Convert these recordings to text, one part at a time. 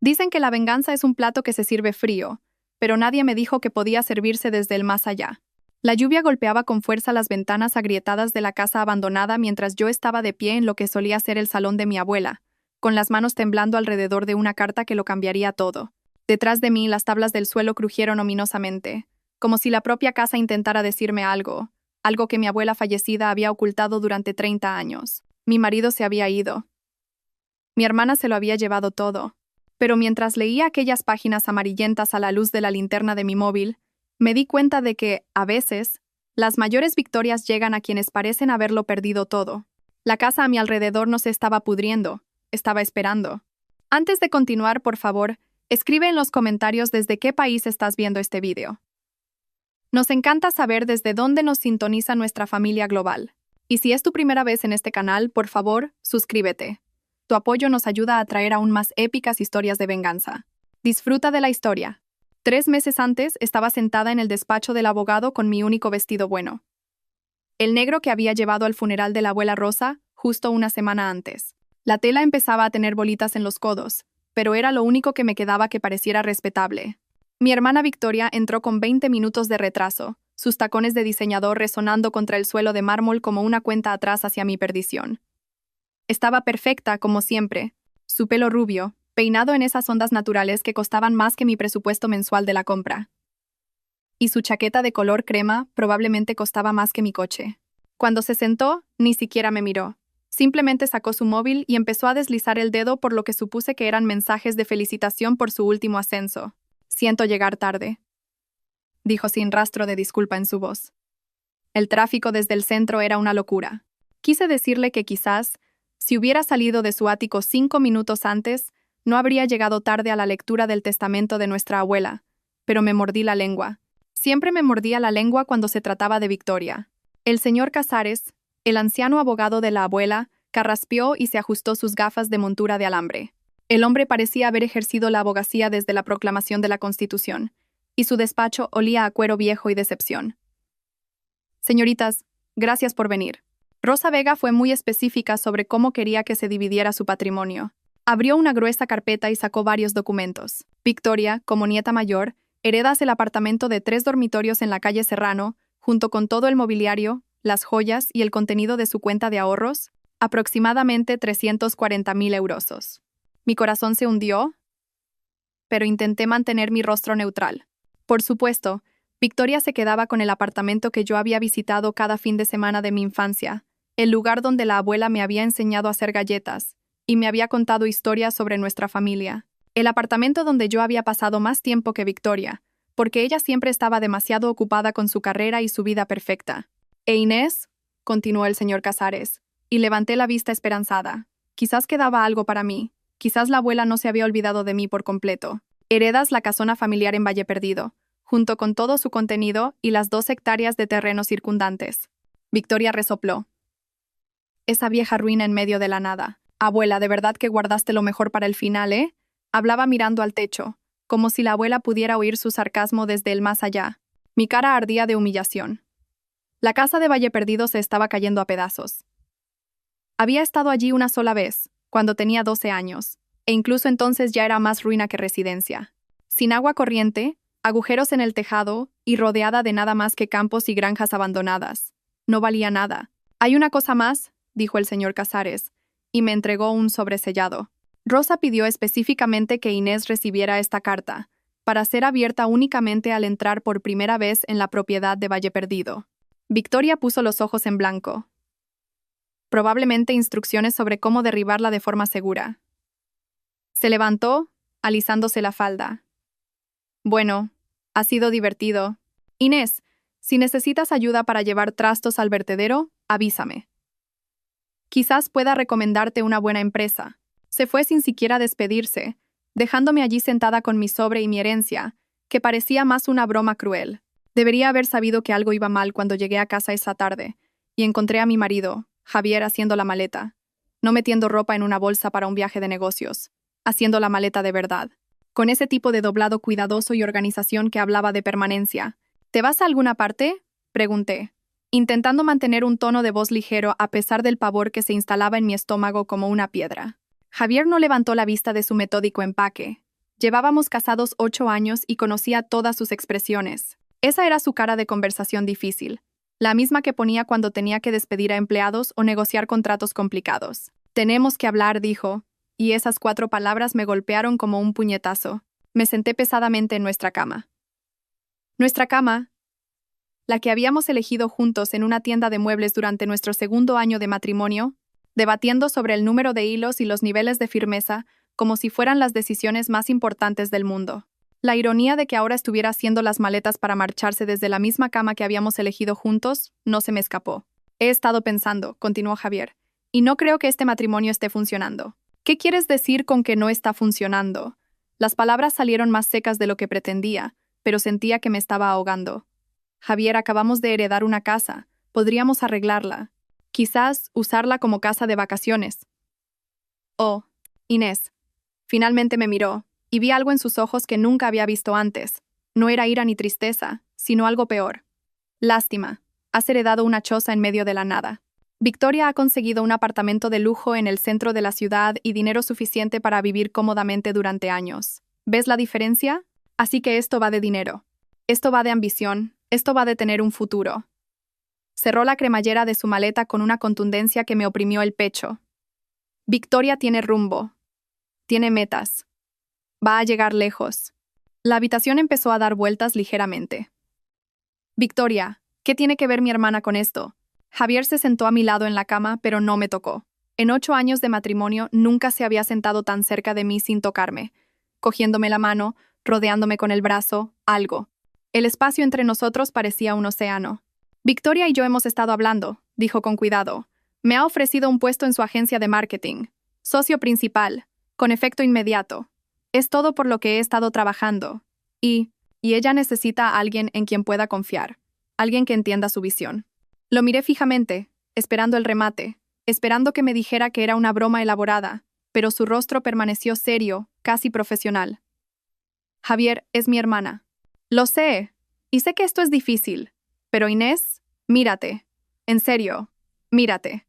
Dicen que la venganza es un plato que se sirve frío, pero nadie me dijo que podía servirse desde el más allá. La lluvia golpeaba con fuerza las ventanas agrietadas de la casa abandonada mientras yo estaba de pie en lo que solía ser el salón de mi abuela, con las manos temblando alrededor de una carta que lo cambiaría todo. Detrás de mí, las tablas del suelo crujieron ominosamente, como si la propia casa intentara decirme algo que mi abuela fallecida había ocultado durante 30 años. Mi marido se había ido. Mi hermana se lo había llevado todo. Pero mientras leía aquellas páginas amarillentas a la luz de la linterna de mi móvil, me di cuenta de que, a veces, las mayores victorias llegan a quienes parecen haberlo perdido todo. La casa a mi alrededor no se estaba pudriendo, estaba esperando. Antes de continuar, por favor, escribe en los comentarios desde qué país estás viendo este video. Nos encanta saber desde dónde nos sintoniza nuestra familia global. Y si es tu primera vez en este canal, por favor, suscríbete. Tu apoyo nos ayuda a traer aún más épicas historias de venganza. Disfruta de la historia. 3 meses antes, estaba sentada en el despacho del abogado con mi único vestido bueno. El negro que había llevado al funeral de la abuela Rosa, justo una semana antes. La tela empezaba a tener bolitas en los codos, pero era lo único que me quedaba que pareciera respetable. Mi hermana Victoria entró con 20 minutos de retraso, sus tacones de diseñador resonando contra el suelo de mármol como una cuenta atrás hacia mi perdición. Estaba perfecta, como siempre, su pelo rubio, peinado en esas ondas naturales que costaban más que mi presupuesto mensual de la compra. Y su chaqueta de color crema probablemente costaba más que mi coche. Cuando se sentó, ni siquiera me miró. Simplemente sacó su móvil y empezó a deslizar el dedo por lo que supuse que eran mensajes de felicitación por su último ascenso. Siento llegar tarde, dijo sin rastro de disculpa en su voz. El tráfico desde el centro era una locura. Quise decirle que quizás, si hubiera salido de su ático 5 minutos antes, no habría llegado tarde a la lectura del testamento de nuestra abuela, pero me mordí la lengua. Siempre me mordía la lengua cuando se trataba de Victoria. El señor Casares, el anciano abogado de la abuela, carraspeó y se ajustó sus gafas de montura de alambre. El hombre parecía haber ejercido la abogacía desde la proclamación de la Constitución, y su despacho olía a cuero viejo y decepción. Señoritas, gracias por venir. Rosa Vega fue muy específica sobre cómo quería que se dividiera su patrimonio. Abrió una gruesa carpeta y sacó varios documentos. Victoria, como nieta mayor, heredas el apartamento de 3 dormitorios en la calle Serrano, junto con todo el mobiliario, las joyas y el contenido de su cuenta de ahorros, aproximadamente 340.000 euros. Mi corazón se hundió, pero intenté mantener mi rostro neutral. Por supuesto, Victoria se quedaba con el apartamento que yo había visitado cada fin de semana de mi infancia, el lugar donde la abuela me había enseñado a hacer galletas, y me había contado historias sobre nuestra familia. El apartamento donde yo había pasado más tiempo que Victoria, porque ella siempre estaba demasiado ocupada con su carrera y su vida perfecta. «¿E Inés?», continuó el señor Casares, y levanté la vista esperanzada. Quizás quedaba algo para mí. Quizás la abuela no se había olvidado de mí por completo. Heredas la casona familiar en Valle Perdido, junto con todo su contenido y las 2 hectáreas de terrenos circundantes. Victoria resopló. Esa vieja ruina en medio de la nada. Abuela, ¿de verdad que guardaste lo mejor para el final, eh? Hablaba mirando al techo, como si la abuela pudiera oír su sarcasmo desde el más allá. Mi cara ardía de humillación. La casa de Valle Perdido se estaba cayendo a pedazos. Había estado allí una sola vez, cuando tenía 12 años, e incluso entonces ya era más ruina que residencia. Sin agua corriente, agujeros en el tejado y rodeada de nada más que campos y granjas abandonadas. No valía nada. «Hay una cosa más», dijo el señor Casares, y me entregó un sobresellado. Rosa pidió específicamente que Inés recibiera esta carta, para ser abierta únicamente al entrar por primera vez en la propiedad de Valle Perdido. Victoria puso los ojos en blanco. Probablemente instrucciones sobre cómo derribarla de forma segura. Se levantó, alisándose la falda. «Bueno, ha sido divertido. Inés, si necesitas ayuda para llevar trastos al vertedero, avísame. Quizás pueda recomendarte una buena empresa». Se fue sin siquiera despedirse, dejándome allí sentada con mi sobre y mi herencia, que parecía más una broma cruel. Debería haber sabido que algo iba mal cuando llegué a casa esa tarde, y encontré a mi marido, Javier, haciendo la maleta, no metiendo ropa en una bolsa para un viaje de negocios, haciendo la maleta de verdad, con ese tipo de doblado cuidadoso y organización que hablaba de permanencia. «¿Te vas a alguna parte?», pregunté, intentando mantener un tono de voz ligero a pesar del pavor que se instalaba en mi estómago como una piedra. Javier no levantó la vista de su metódico empaque, Llevábamos casados 8 años y conocía todas sus expresiones. Esa era su cara de conversación difícil, la misma que ponía cuando tenía que despedir a empleados o negociar contratos complicados. Tenemos que hablar, dijo, y esas 4 palabras me golpearon como un puñetazo. Me senté pesadamente en nuestra cama. Nuestra cama, la que habíamos elegido juntos en una tienda de muebles durante nuestro segundo año de matrimonio, debatiendo sobre el número de hilos y los niveles de firmeza, como si fueran las decisiones más importantes del mundo. La ironía de que ahora estuviera haciendo las maletas para marcharse desde la misma cama que habíamos elegido juntos no se me escapó. He estado pensando, continuó Javier, y no creo que este matrimonio esté funcionando. ¿Qué quieres decir con que no está funcionando? Las palabras salieron más secas de lo que pretendía, pero sentía que me estaba ahogando. Javier, acabamos de heredar una casa. Podríamos arreglarla. Quizás usarla como casa de vacaciones. Oh, Inés. Finalmente me miró, y vi algo en sus ojos que nunca había visto antes. No era ira ni tristeza, sino algo peor. Lástima. Has heredado una choza en medio de la nada. Victoria ha conseguido un apartamento de lujo en el centro de la ciudad y dinero suficiente para vivir cómodamente durante años. ¿Ves la diferencia? Así que esto va de dinero. Esto va de ambición. Esto va de tener un futuro. Cerró la cremallera de su maleta con una contundencia que me oprimió el pecho. Victoria tiene rumbo. Tiene metas. Va a llegar lejos. La habitación empezó a dar vueltas ligeramente. Victoria, ¿qué tiene que ver mi hermana con esto? Javier se sentó a mi lado en la cama, pero no me tocó. En 8 años de matrimonio nunca se había sentado tan cerca de mí sin tocarme, cogiéndome la mano, rodeándome con el brazo, algo. El espacio entre nosotros parecía un océano. Victoria y yo hemos estado hablando, dijo con cuidado. Me ha ofrecido un puesto en su agencia de marketing. Socio principal, con efecto inmediato. Es todo por lo que he estado trabajando. Y ella necesita a alguien en quien pueda confiar. Alguien que entienda su visión. Lo miré fijamente, esperando el remate, esperando que me dijera que era una broma elaborada, pero su rostro permaneció serio, casi profesional. Javier es mi hermana. Lo sé, y sé que esto es difícil, pero Inés, mírate. En serio, mírate.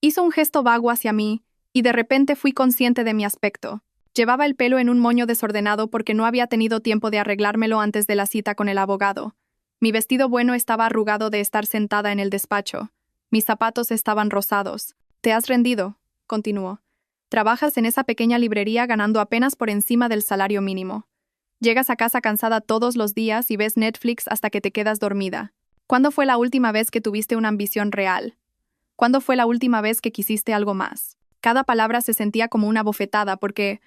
Hizo un gesto vago hacia mí, y de repente fui consciente de mi aspecto. Llevaba el pelo en un moño desordenado porque no había tenido tiempo de arreglármelo antes de la cita con el abogado. Mi vestido bueno estaba arrugado de estar sentada en el despacho. Mis zapatos estaban rosados. «¿Te has rendido?», continuó. «Trabajas en esa pequeña librería ganando apenas por encima del salario mínimo. Llegas a casa cansada todos los días y ves Netflix hasta que te quedas dormida. ¿Cuándo fue la última vez que tuviste una ambición real? ¿Cuándo fue la última vez que quisiste algo más?». Cada palabra se sentía como una bofetada porque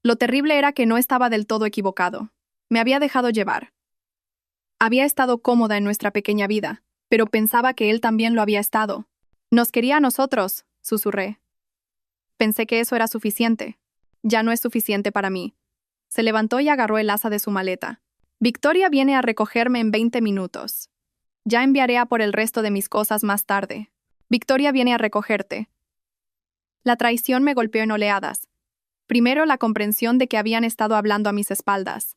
lo terrible era que no estaba del todo equivocado. Me había dejado llevar. Había estado cómoda en nuestra pequeña vida, pero pensaba que él también lo había estado. «Nos quería a nosotros», susurré. Pensé que eso era suficiente. Ya no es suficiente para mí. Se levantó y agarró el asa de su maleta. «Victoria viene a recogerme en 20 minutos. Ya enviaré a por el resto de mis cosas más tarde. Victoria viene a recogerte». La traición me golpeó en oleadas. Primero la comprensión de que habían estado hablando a mis espaldas.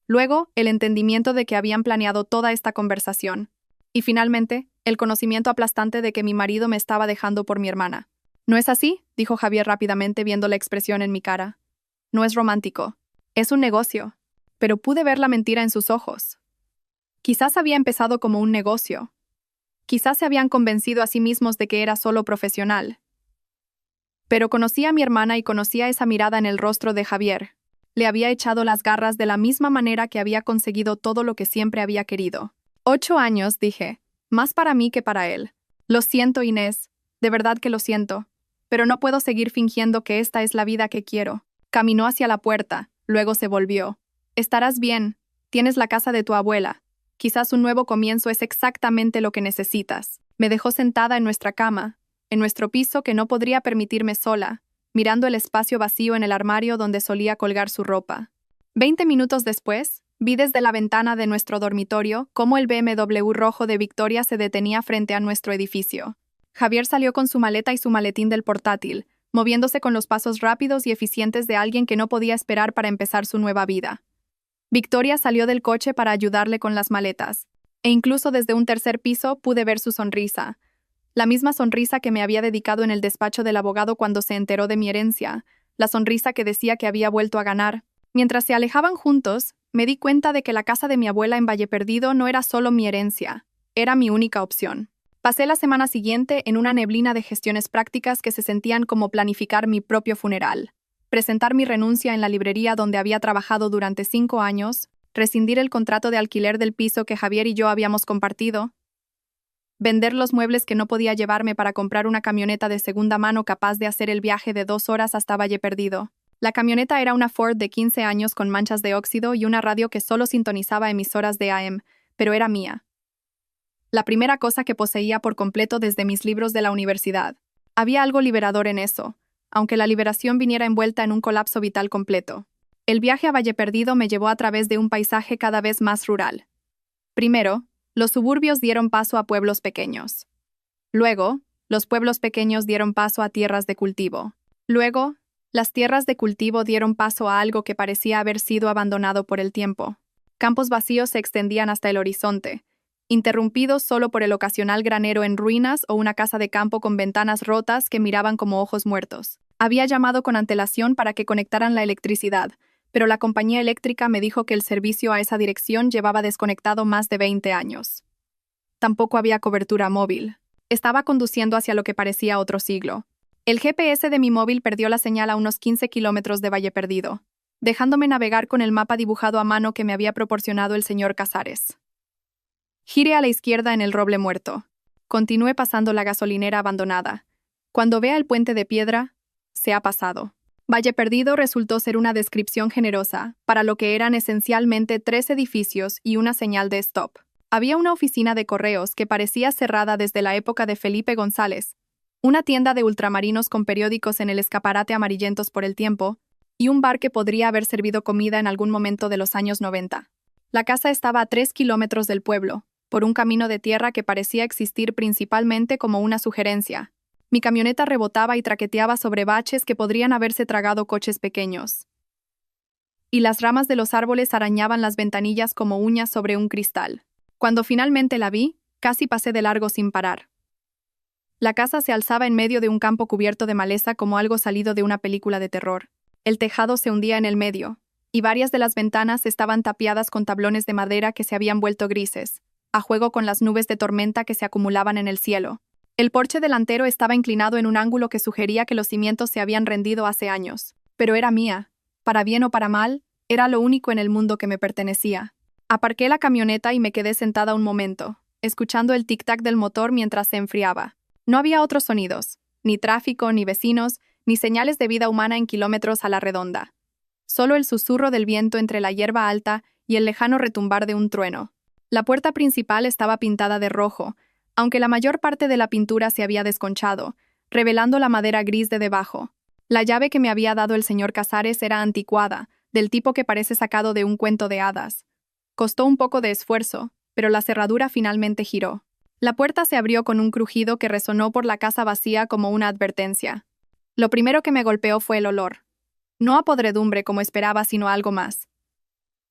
Luego, el entendimiento de que habían planeado toda esta conversación. Y finalmente, el conocimiento aplastante de que mi marido me estaba dejando por mi hermana. «¿No es así?», dijo Javier rápidamente viendo la expresión en mi cara. «No es romántico. Es un negocio». Pero pude ver la mentira en sus ojos. Quizás había empezado como un negocio. Quizás se habían convencido a sí mismos de que era solo profesional. Pero conocía a mi hermana y conocía esa mirada en el rostro de Javier. Le había echado las garras de la misma manera que había conseguido todo lo que siempre había querido. 8 años, dije. Más para mí que para él. Lo siento, Inés. De verdad que lo siento. Pero no puedo seguir fingiendo que esta es la vida que quiero. Caminó hacia la puerta. Luego se volvió. «Estarás bien. Tienes la casa de tu abuela. Quizás un nuevo comienzo es exactamente lo que necesitas». Me dejó sentada en nuestra cama, en nuestro piso que no podría permitirme sola, mirando el espacio vacío en el armario donde solía colgar su ropa. 20 minutos después, vi desde la ventana de nuestro dormitorio cómo el BMW rojo de Victoria se detenía frente a nuestro edificio. Javier salió con su maleta y su maletín del portátil, moviéndose con los pasos rápidos y eficientes de alguien que no podía esperar para empezar su nueva vida. Victoria salió del coche para ayudarle con las maletas, e incluso desde un tercer piso pude ver su sonrisa. La misma sonrisa que me había dedicado en el despacho del abogado cuando se enteró de mi herencia, la sonrisa que decía que había vuelto a ganar. Mientras se alejaban juntos, me di cuenta de que la casa de mi abuela en Valle Perdido no era solo mi herencia, era mi única opción. Pasé la semana siguiente en una neblina de gestiones prácticas que se sentían como planificar mi propio funeral, presentar mi renuncia en la librería donde había trabajado durante 5 años, rescindir el contrato de alquiler del piso que Javier y yo habíamos compartido, vender los muebles que no podía llevarme para comprar una camioneta de segunda mano capaz de hacer el viaje de 2 horas hasta Valle Perdido. La camioneta era una Ford de 15 años con manchas de óxido y una radio que solo sintonizaba emisoras de AM, pero era mía. La primera cosa que poseía por completo desde mis libros de la universidad. Había algo liberador en eso, aunque la liberación viniera envuelta en un colapso vital completo. El viaje a Valle Perdido me llevó a través de un paisaje cada vez más rural. Primero, los suburbios dieron paso a pueblos pequeños. Luego, los pueblos pequeños dieron paso a tierras de cultivo. Luego, las tierras de cultivo dieron paso a algo que parecía haber sido abandonado por el tiempo. Campos vacíos se extendían hasta el horizonte, interrumpidos solo por el ocasional granero en ruinas o una casa de campo con ventanas rotas que miraban como ojos muertos. Había llamado con antelación para que conectaran la electricidad, pero la compañía eléctrica me dijo que el servicio a esa dirección llevaba desconectado más de 20 años. Tampoco había cobertura móvil. Estaba conduciendo hacia lo que parecía otro siglo. El GPS de mi móvil perdió la señal a unos 15 kilómetros de Valle Perdido, dejándome navegar con el mapa dibujado a mano que me había proporcionado el señor Casares. Giré a la izquierda en el roble muerto. Continué pasando la gasolinera abandonada. Cuando vea el puente de piedra, se ha pasado. Valle Perdido resultó ser una descripción generosa para lo que eran esencialmente 3 edificios y una señal de stop. Había una oficina de correos que parecía cerrada desde la época de Felipe González, una tienda de ultramarinos con periódicos en el escaparate amarillentos por el tiempo, y un bar que podría haber servido comida en algún momento de los años 90. La casa estaba a 3 kilómetros del pueblo, por un camino de tierra que parecía existir principalmente como una sugerencia. Mi camioneta rebotaba y traqueteaba sobre baches que podrían haberse tragado coches pequeños. Y las ramas de los árboles arañaban las ventanillas como uñas sobre un cristal. Cuando finalmente la vi, casi pasé de largo sin parar. La casa se alzaba en medio de un campo cubierto de maleza como algo salido de una película de terror. El tejado se hundía en el medio, y varias de las ventanas estaban tapiadas con tablones de madera que se habían vuelto grises, a juego con las nubes de tormenta que se acumulaban en el cielo. El porche delantero estaba inclinado en un ángulo que sugería que los cimientos se habían rendido hace años. Pero era mía. Para bien o para mal, era lo único en el mundo que me pertenecía. Aparqué la camioneta y me quedé sentada un momento, escuchando el tic-tac del motor mientras se enfriaba. No había otros sonidos, ni tráfico, ni vecinos, ni señales de vida humana en kilómetros a la redonda. Solo el susurro del viento entre la hierba alta y el lejano retumbar de un trueno. La puerta principal estaba pintada de rojo, aunque la mayor parte de la pintura se había desconchado, revelando la madera gris de debajo. La llave que me había dado el señor Casares era anticuada, del tipo que parece sacado de un cuento de hadas. Costó un poco de esfuerzo, pero la cerradura finalmente giró. La puerta se abrió con un crujido que resonó por la casa vacía como una advertencia. Lo primero que me golpeó fue el olor. No a podredumbre como esperaba, sino algo más.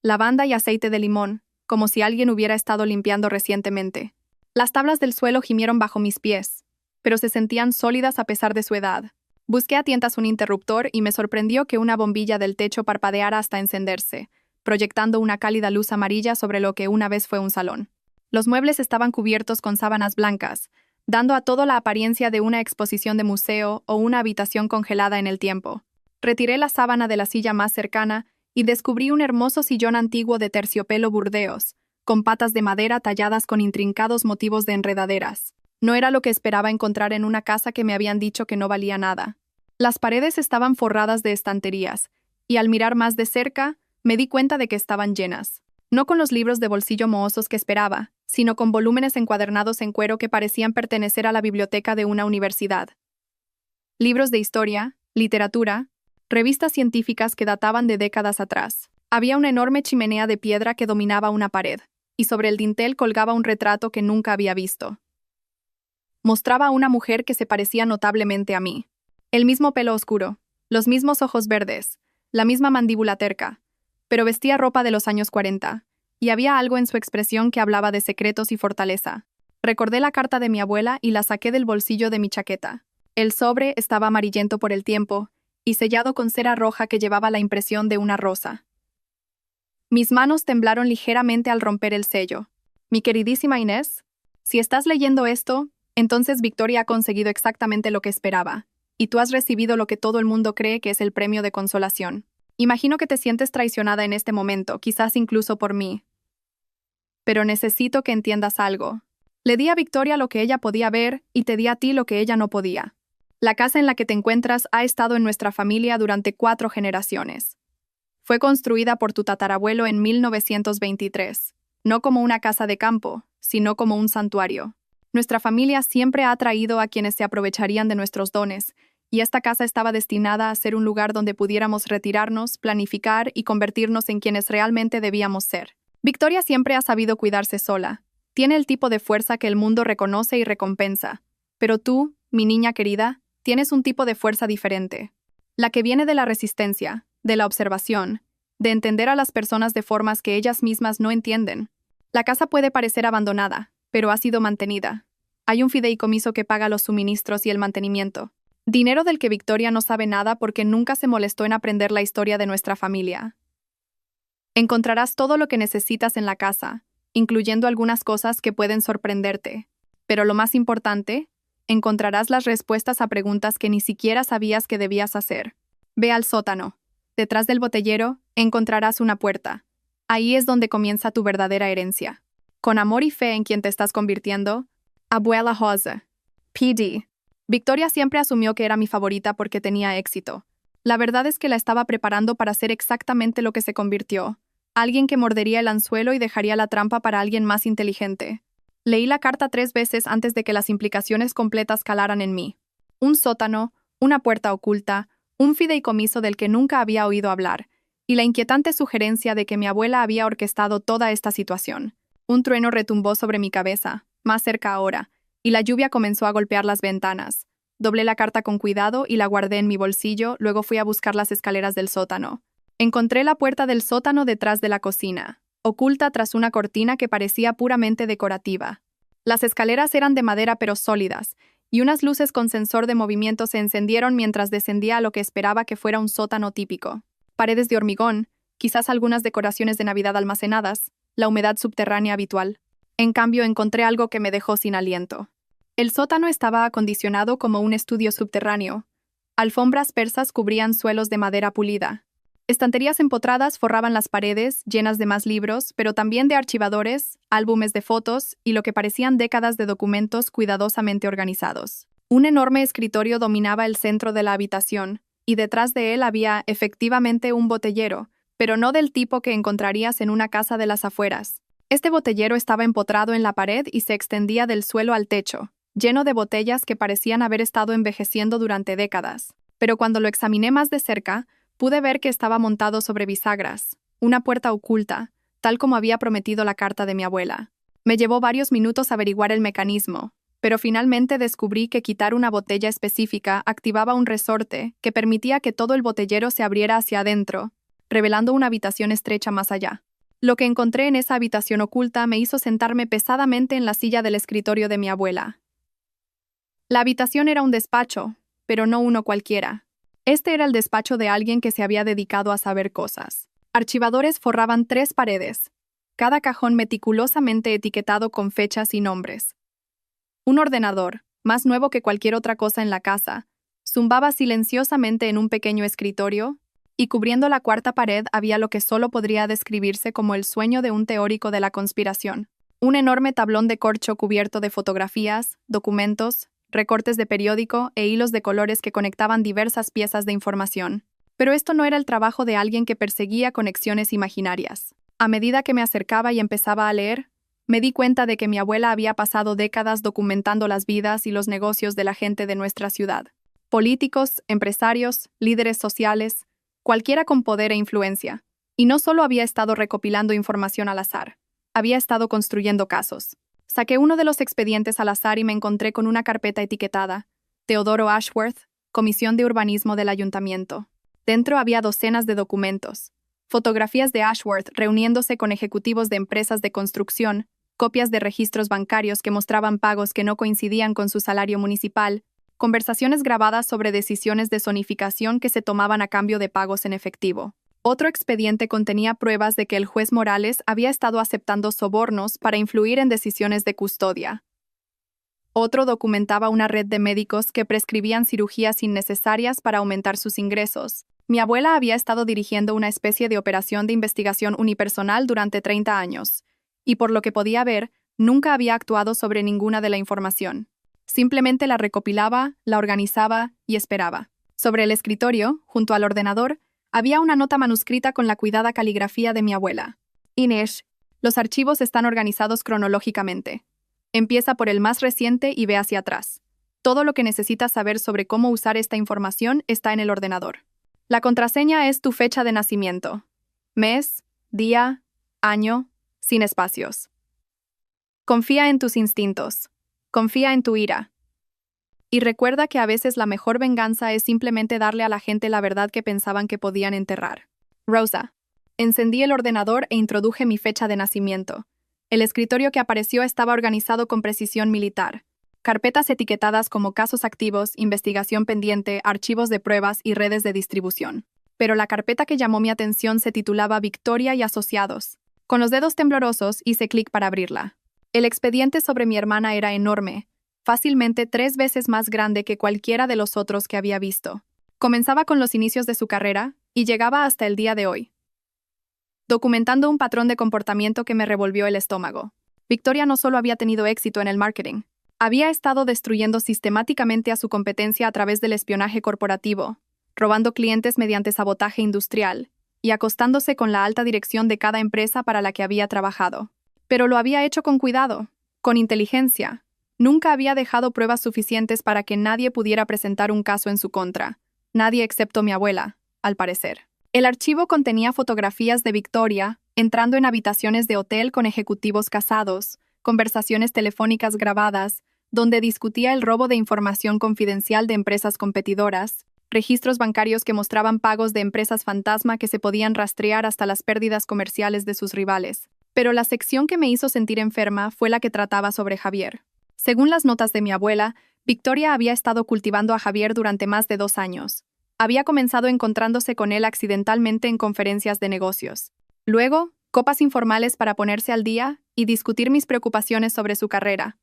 Lavanda y aceite de limón, como si alguien hubiera estado limpiando recientemente. Las tablas del suelo gimieron bajo mis pies, pero se sentían sólidas a pesar de su edad. Busqué a tientas un interruptor y me sorprendió que una bombilla del techo parpadeara hasta encenderse, proyectando una cálida luz amarilla sobre lo que una vez fue un salón. Los muebles estaban cubiertos con sábanas blancas, dando a todo la apariencia de una exposición de museo o una habitación congelada en el tiempo. Retiré la sábana de la silla más cercana y descubrí un hermoso sillón antiguo de terciopelo burdeos, con patas de madera talladas con intrincados motivos de enredaderas. No era lo que esperaba encontrar en una casa que me habían dicho que no valía nada. Las paredes estaban forradas de estanterías, y al mirar más de cerca, me di cuenta de que estaban llenas. No con los libros de bolsillo mohosos que esperaba, sino con volúmenes encuadernados en cuero que parecían pertenecer a la biblioteca de una universidad. Libros de historia, literatura, revistas científicas que databan de décadas atrás. Había una enorme chimenea de piedra que dominaba una pared, y sobre el dintel colgaba un retrato que nunca había visto. Mostraba a una mujer que se parecía notablemente a mí. El mismo pelo oscuro, los mismos ojos verdes, la misma mandíbula terca, pero vestía ropa de los años 40, y había algo en su expresión que hablaba de secretos y fortaleza. Recordé la carta de mi abuela y la saqué del bolsillo de mi chaqueta. El sobre estaba amarillento por el tiempo, y sellado con cera roja que llevaba la impresión de una rosa. Mis manos temblaron ligeramente al romper el sello. Mi queridísima Inés, si estás leyendo esto, entonces Victoria ha conseguido exactamente lo que esperaba, y tú has recibido lo que todo el mundo cree que es el premio de consolación. Imagino que te sientes traicionada en este momento, quizás incluso por mí. Pero necesito que entiendas algo. Le di a Victoria lo que ella podía ver y te di a ti lo que ella no podía. La casa en la que te encuentras ha estado en nuestra familia durante 4 generaciones. Fue construida por tu tatarabuelo en 1923, no como una casa de campo, sino como un santuario. Nuestra familia siempre ha atraído a quienes se aprovecharían de nuestros dones, y esta casa estaba destinada a ser un lugar donde pudiéramos retirarnos, planificar y convertirnos en quienes realmente debíamos ser. Victoria siempre ha sabido cuidarse sola. Tiene el tipo de fuerza que el mundo reconoce y recompensa. Pero tú, mi niña querida, tienes un tipo de fuerza diferente. La que viene de la resistencia, de la observación, de entender a las personas de formas que ellas mismas no entienden. La casa puede parecer abandonada, pero ha sido mantenida. Hay un fideicomiso que paga los suministros y el mantenimiento. Dinero del que Victoria no sabe nada porque nunca se molestó en aprender la historia de nuestra familia. Encontrarás todo lo que necesitas en la casa, incluyendo algunas cosas que pueden sorprenderte. Pero lo más importante, encontrarás las respuestas a preguntas que ni siquiera sabías que debías hacer. Ve al sótano. Detrás del botellero, encontrarás una puerta. Ahí es donde comienza tu verdadera herencia. Con amor y fe en quien te estás convirtiendo, Abuela Jose. PD. Victoria siempre asumió que era mi favorita porque tenía éxito. La verdad es que la estaba preparando para ser exactamente lo que se convirtió. Alguien que mordería el anzuelo y dejaría la trampa para alguien más inteligente. Leí la carta 3 veces antes de que las implicaciones completas calaran en mí. Un sótano, una puerta oculta, un fideicomiso del que nunca había oído hablar, y la inquietante sugerencia de que mi abuela había orquestado toda esta situación. Un trueno retumbó sobre mi cabeza, más cerca ahora, y la lluvia comenzó a golpear las ventanas. Doblé la carta con cuidado y la guardé en mi bolsillo, luego fui a buscar las escaleras del sótano. Encontré la puerta del sótano detrás de la cocina, oculta tras una cortina que parecía puramente decorativa. Las escaleras eran de madera pero sólidas, y unas luces con sensor de movimiento se encendieron mientras descendía a lo que esperaba que fuera un sótano típico. Paredes de hormigón, quizás algunas decoraciones de Navidad almacenadas, la humedad subterránea habitual. En cambio, encontré algo que me dejó sin aliento. El sótano estaba acondicionado como un estudio subterráneo. Alfombras persas cubrían suelos de madera pulida. Estanterías empotradas forraban las paredes, llenas de más libros, pero también de archivadores, álbumes de fotos y lo que parecían décadas de documentos cuidadosamente organizados. Un enorme escritorio dominaba el centro de la habitación, y detrás de él había, efectivamente, un botellero, pero no del tipo que encontrarías en una casa de las afueras. Este botellero estaba empotrado en la pared y se extendía del suelo al techo, lleno de botellas que parecían haber estado envejeciendo durante décadas. Pero cuando lo examiné más de cerca, pude ver que estaba montado sobre bisagras, una puerta oculta, tal como había prometido la carta de mi abuela. Me llevó varios minutos averiguar el mecanismo, pero finalmente descubrí que quitar una botella específica activaba un resorte que permitía que todo el botellero se abriera hacia adentro, revelando una habitación estrecha más allá. Lo que encontré en esa habitación oculta me hizo sentarme pesadamente en la silla del escritorio de mi abuela. La habitación era un despacho, pero no uno cualquiera. Este era el despacho de alguien que se había dedicado a saber cosas. Archivadores forraban 3 paredes, cada cajón meticulosamente etiquetado con fechas y nombres. Un ordenador, más nuevo que cualquier otra cosa en la casa, zumbaba silenciosamente en un pequeño escritorio, y cubriendo la 4ª pared había lo que solo podría describirse como el sueño de un teórico de la conspiración. Un enorme tablón de corcho cubierto de fotografías, documentos, recortes de periódico e hilos de colores que conectaban diversas piezas de información. Pero esto no era el trabajo de alguien que perseguía conexiones imaginarias. A medida que me acercaba y empezaba a leer, me di cuenta de que mi abuela había pasado décadas documentando las vidas y los negocios de la gente de nuestra ciudad. Políticos, empresarios, líderes sociales, cualquiera con poder e influencia. Y no solo había estado recopilando información al azar, había estado construyendo casos. Saqué uno de los expedientes al azar y me encontré con una carpeta etiquetada: Teodoro Ashworth, Comisión de Urbanismo del Ayuntamiento. Dentro había docenas de documentos, fotografías de Ashworth reuniéndose con ejecutivos de empresas de construcción, copias de registros bancarios que mostraban pagos que no coincidían con su salario municipal, conversaciones grabadas sobre decisiones de zonificación que se tomaban a cambio de pagos en efectivo. Otro expediente contenía pruebas de que el juez Morales había estado aceptando sobornos para influir en decisiones de custodia. Otro documentaba una red de médicos que prescribían cirugías innecesarias para aumentar sus ingresos. Mi abuela había estado dirigiendo una especie de operación de investigación unipersonal durante 30 años, y por lo que podía ver, nunca había actuado sobre ninguna de la información. Simplemente la recopilaba, la organizaba y esperaba. Sobre el escritorio, junto al ordenador, había una nota manuscrita con la cuidada caligrafía de mi abuela. Inés, los archivos están organizados cronológicamente. Empieza por el más reciente y ve hacia atrás. Todo lo que necesitas saber sobre cómo usar esta información está en el ordenador. La contraseña es tu fecha de nacimiento. Mes, día, año, sin espacios. Confía en tus instintos. Confía en tu ira. Y recuerda que a veces la mejor venganza es simplemente darle a la gente la verdad que pensaban que podían enterrar. Rosa. Encendí el ordenador e introduje mi fecha de nacimiento. El escritorio que apareció estaba organizado con precisión militar. Carpetas etiquetadas como casos activos, investigación pendiente, archivos de pruebas y redes de distribución. Pero la carpeta que llamó mi atención se titulaba Victoria y Asociados. Con los dedos temblorosos hice clic para abrirla. El expediente sobre mi hermana era enorme, fácilmente 3 veces más grande que cualquiera de los otros que había visto. Comenzaba con los inicios de su carrera y llegaba hasta el día de hoy, documentando un patrón de comportamiento que me revolvió el estómago. Victoria no solo había tenido éxito en el marketing, había estado destruyendo sistemáticamente a su competencia a través del espionaje corporativo, robando clientes mediante sabotaje industrial y acostándose con la alta dirección de cada empresa para la que había trabajado. Pero lo había hecho con cuidado, con inteligencia. Nunca había dejado pruebas suficientes para que nadie pudiera presentar un caso en su contra. Nadie excepto mi abuela, al parecer. El archivo contenía fotografías de Victoria, entrando en habitaciones de hotel con ejecutivos casados, conversaciones telefónicas grabadas, donde discutía el robo de información confidencial de empresas competidoras, registros bancarios que mostraban pagos de empresas fantasma que se podían rastrear hasta las pérdidas comerciales de sus rivales. Pero la sección que me hizo sentir enferma fue la que trataba sobre Javier. Según las notas de mi abuela, Victoria había estado cultivando a Javier durante más de 2 años. Había comenzado encontrándose con él accidentalmente en conferencias de negocios. Luego, copas informales para ponerse al día y discutir mis preocupaciones sobre su carrera.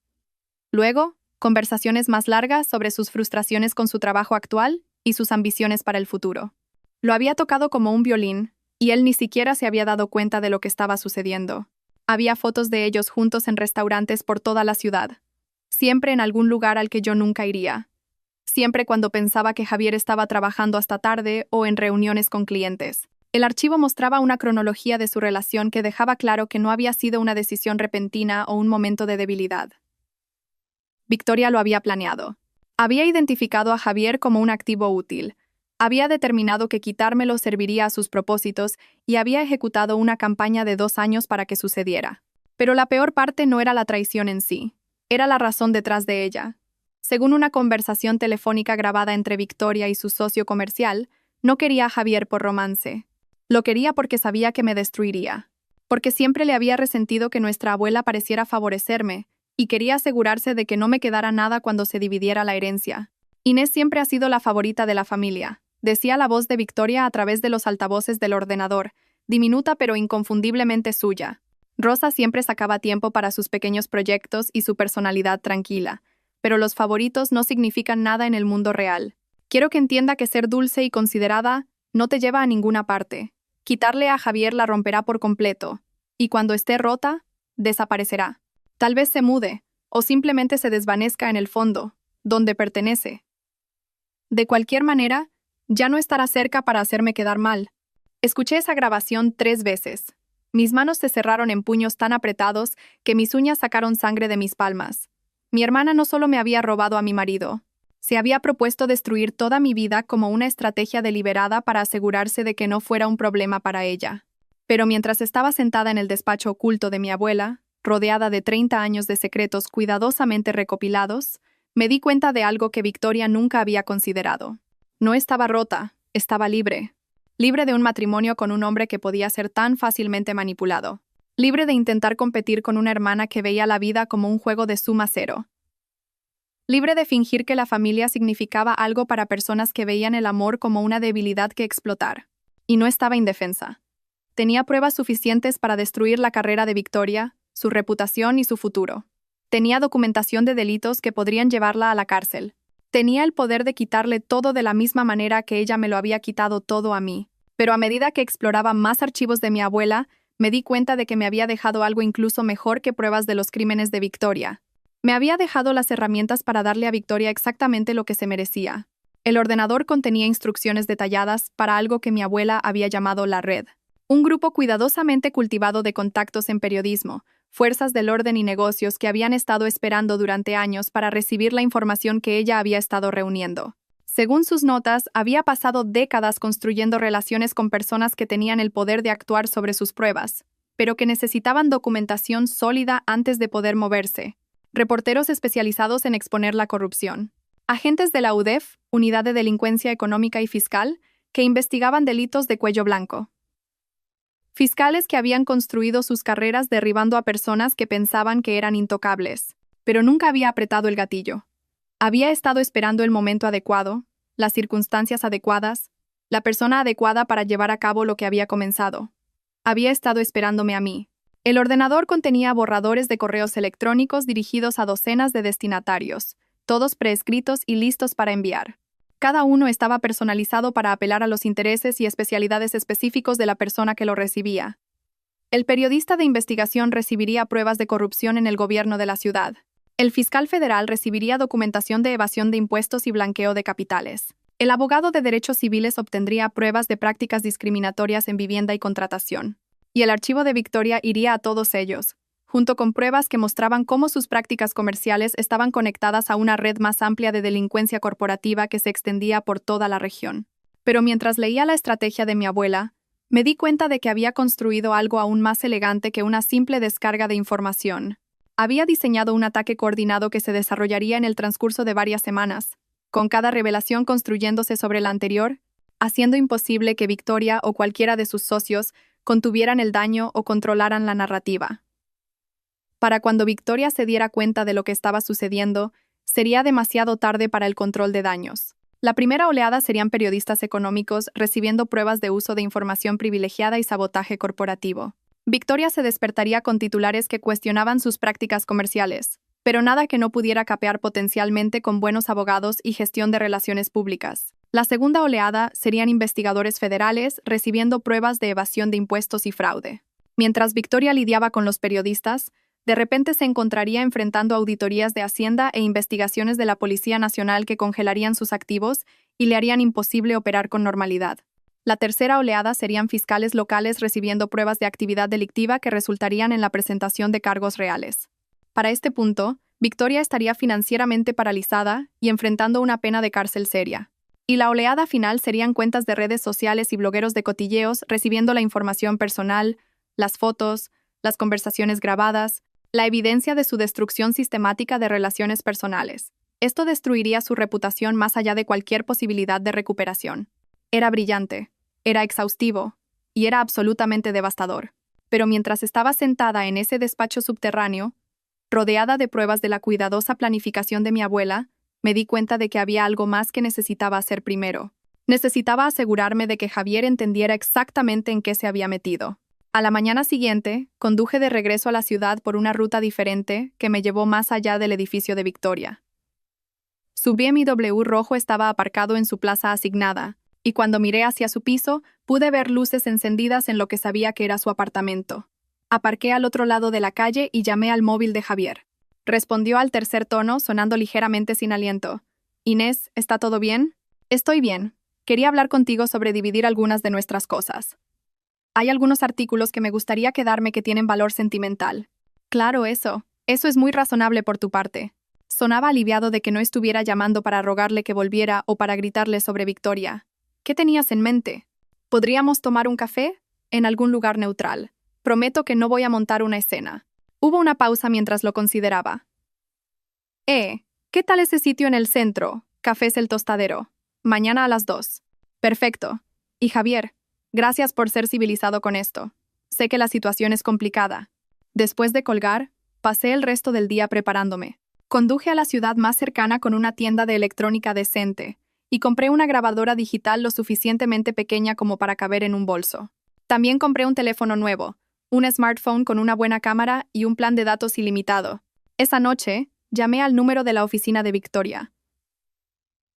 Luego, conversaciones más largas sobre sus frustraciones con su trabajo actual y sus ambiciones para el futuro. Lo había tocado como un violín, y él ni siquiera se había dado cuenta de lo que estaba sucediendo. Había fotos de ellos juntos en restaurantes por toda la ciudad, siempre en algún lugar al que yo nunca iría. Siempre cuando pensaba que Javier estaba trabajando hasta tarde o en reuniones con clientes. El archivo mostraba una cronología de su relación que dejaba claro que no había sido una decisión repentina o un momento de debilidad. Victoria lo había planeado. Había identificado a Javier como un activo útil. Había determinado que quitármelo serviría a sus propósitos y había ejecutado una campaña de 2 años para que sucediera. Pero la peor parte no era la traición en sí. Era la razón detrás de ella. Según una conversación telefónica grabada entre Victoria y su socio comercial, no quería a Javier por romance. Lo quería porque sabía que me destruiría. Porque siempre le había resentido que nuestra abuela pareciera favorecerme, y quería asegurarse de que no me quedara nada cuando se dividiera la herencia. Inés siempre ha sido la favorita de la familia, decía la voz de Victoria a través de los altavoces del ordenador, diminuta pero inconfundiblemente suya. Rosa siempre sacaba tiempo para sus pequeños proyectos y su personalidad tranquila, pero los favoritos no significan nada en el mundo real. Quiero que entienda que ser dulce y considerada no te lleva a ninguna parte. Quitarle a Javier la romperá por completo, y cuando esté rota, desaparecerá. Tal vez se mude, o simplemente se desvanezca en el fondo, donde pertenece. De cualquier manera, ya no estará cerca para hacerme quedar mal. Escuché esa grabación 3 veces. Mis manos se cerraron en puños tan apretados que mis uñas sacaron sangre de mis palmas. Mi hermana no solo me había robado a mi marido, se había propuesto destruir toda mi vida como una estrategia deliberada para asegurarse de que no fuera un problema para ella. Pero mientras estaba sentada en el despacho oculto de mi abuela, rodeada de 30 años de secretos cuidadosamente recopilados, me di cuenta de algo que Victoria nunca había considerado. No estaba rota, estaba libre. Libre de un matrimonio con un hombre que podía ser tan fácilmente manipulado. Libre de intentar competir con una hermana que veía la vida como un juego de suma cero. Libre de fingir que la familia significaba algo para personas que veían el amor como una debilidad que explotar. Y no estaba indefensa. Tenía pruebas suficientes para destruir la carrera de Victoria, su reputación y su futuro. Tenía documentación de delitos que podrían llevarla a la cárcel. Tenía el poder de quitarle todo de la misma manera que ella me lo había quitado todo a mí. Pero a medida que exploraba más archivos de mi abuela, me di cuenta de que me había dejado algo incluso mejor que pruebas de los crímenes de Victoria. Me había dejado las herramientas para darle a Victoria exactamente lo que se merecía. El ordenador contenía instrucciones detalladas para algo que mi abuela había llamado la red. Un grupo cuidadosamente cultivado de contactos en periodismo, fuerzas del orden y negocios que habían estado esperando durante años para recibir la información que ella había estado reuniendo. Según sus notas, había pasado décadas construyendo relaciones con personas que tenían el poder de actuar sobre sus pruebas, pero que necesitaban documentación sólida antes de poder moverse. Reporteros especializados en exponer la corrupción. Agentes de la UDEF, Unidad de Delincuencia Económica y Fiscal, que investigaban delitos de cuello blanco. Fiscales que habían construido sus carreras derribando a personas que pensaban que eran intocables, pero nunca había apretado el gatillo. Había estado esperando el momento adecuado, las circunstancias adecuadas, la persona adecuada para llevar a cabo lo que había comenzado. Había estado esperándome a mí. El ordenador contenía borradores de correos electrónicos dirigidos a docenas de destinatarios, todos preescritos y listos para enviar. Cada uno estaba personalizado para apelar a los intereses y especialidades específicos de la persona que lo recibía. El periodista de investigación recibiría pruebas de corrupción en el gobierno de la ciudad. El fiscal federal recibiría documentación de evasión de impuestos y blanqueo de capitales. El abogado de derechos civiles obtendría pruebas de prácticas discriminatorias en vivienda y contratación. Y el archivo de Victoria iría a todos ellos, junto con pruebas que mostraban cómo sus prácticas comerciales estaban conectadas a una red más amplia de delincuencia corporativa que se extendía por toda la región. Pero mientras leía la estrategia de mi abuela, me di cuenta de que había construido algo aún más elegante que una simple descarga de información. Había diseñado un ataque coordinado que se desarrollaría en el transcurso de varias semanas, con cada revelación construyéndose sobre la anterior, haciendo imposible que Victoria o cualquiera de sus socios contuvieran el daño o controlaran la narrativa. Para cuando Victoria se diera cuenta de lo que estaba sucediendo, sería demasiado tarde para el control de daños. La primera oleada serían periodistas económicos recibiendo pruebas de uso de información privilegiada y sabotaje corporativo. Victoria se despertaría con titulares que cuestionaban sus prácticas comerciales, pero nada que no pudiera capear potencialmente con buenos abogados y gestión de relaciones públicas. La segunda oleada serían investigadores federales recibiendo pruebas de evasión de impuestos y fraude. Mientras Victoria lidiaba con los periodistas, de repente se encontraría enfrentando auditorías de Hacienda e investigaciones de la Policía Nacional que congelarían sus activos y le harían imposible operar con normalidad. La tercera oleada serían fiscales locales recibiendo pruebas de actividad delictiva que resultarían en la presentación de cargos reales. Para este punto, Victoria estaría financieramente paralizada y enfrentando una pena de cárcel seria. Y la oleada final serían cuentas de redes sociales y blogueros de cotilleos recibiendo la información personal, las fotos, las conversaciones grabadas, la evidencia de su destrucción sistemática de relaciones personales. Esto destruiría su reputación más allá de cualquier posibilidad de recuperación. Era brillante, era exhaustivo y era absolutamente devastador. Pero mientras estaba sentada en ese despacho subterráneo, rodeada de pruebas de la cuidadosa planificación de mi abuela, me di cuenta de que había algo más que necesitaba hacer primero. Necesitaba asegurarme de que Javier entendiera exactamente en qué se había metido. A la mañana siguiente, conduje de regreso a la ciudad por una ruta diferente que me llevó más allá del edificio de Victoria. Su BMW rojo estaba aparcado en su plaza asignada, y cuando miré hacia su piso, pude ver luces encendidas en lo que sabía que era su apartamento. Aparqué al otro lado de la calle y llamé al móvil de Javier. Respondió al tercer tono, sonando ligeramente sin aliento. «Inés, ¿está todo bien?» «Estoy bien. Quería hablar contigo sobre dividir algunas de nuestras cosas. Hay algunos artículos que me gustaría quedarme que tienen valor sentimental». «Claro, eso. Eso es muy razonable por tu parte». Sonaba aliviado de que no estuviera llamando para rogarle que volviera o para gritarle sobre Victoria. «¿Qué tenías en mente? ¿Podríamos tomar un café? En algún lugar neutral. Prometo que no voy a montar una escena». Hubo una pausa mientras lo consideraba. ¿Qué tal ese sitio en el centro? Cafés El Tostadero. Mañana a las 2. Perfecto. Y Javier, gracias por ser civilizado con esto. Sé que la situación es complicada. Después de colgar, pasé el resto del día preparándome. Conduje a la ciudad más cercana con una tienda de electrónica decente, y compré una grabadora digital lo suficientemente pequeña como para caber en un bolso. También compré un teléfono nuevo, un smartphone con una buena cámara y un plan de datos ilimitado. Esa noche, llamé al número de la oficina de Victoria.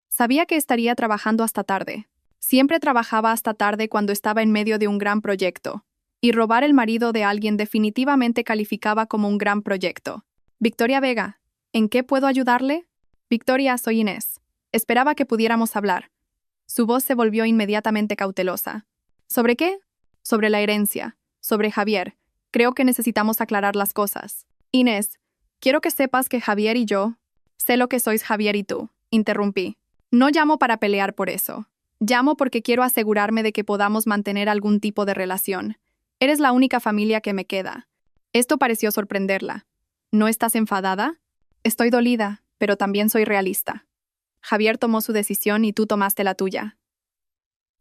Sabía que estaría trabajando hasta tarde. Siempre trabajaba hasta tarde cuando estaba en medio de un gran proyecto. Y robar el marido de alguien definitivamente calificaba como un gran proyecto. Victoria Vega, ¿en qué puedo ayudarle? Victoria, soy Inés. Esperaba que pudiéramos hablar. Su voz se volvió inmediatamente cautelosa. ¿Sobre qué? Sobre la herencia. Sobre Javier. Creo que necesitamos aclarar las cosas. Inés, quiero que sepas que Javier y yo... Sé lo que sois Javier y tú, interrumpí. No llamo para pelear por eso. Llamo porque quiero asegurarme de que podamos mantener algún tipo de relación. Eres la única familia que me queda. Esto pareció sorprenderla. ¿No estás enfadada? Estoy dolida, pero también soy realista. Javier tomó su decisión y tú tomaste la tuya.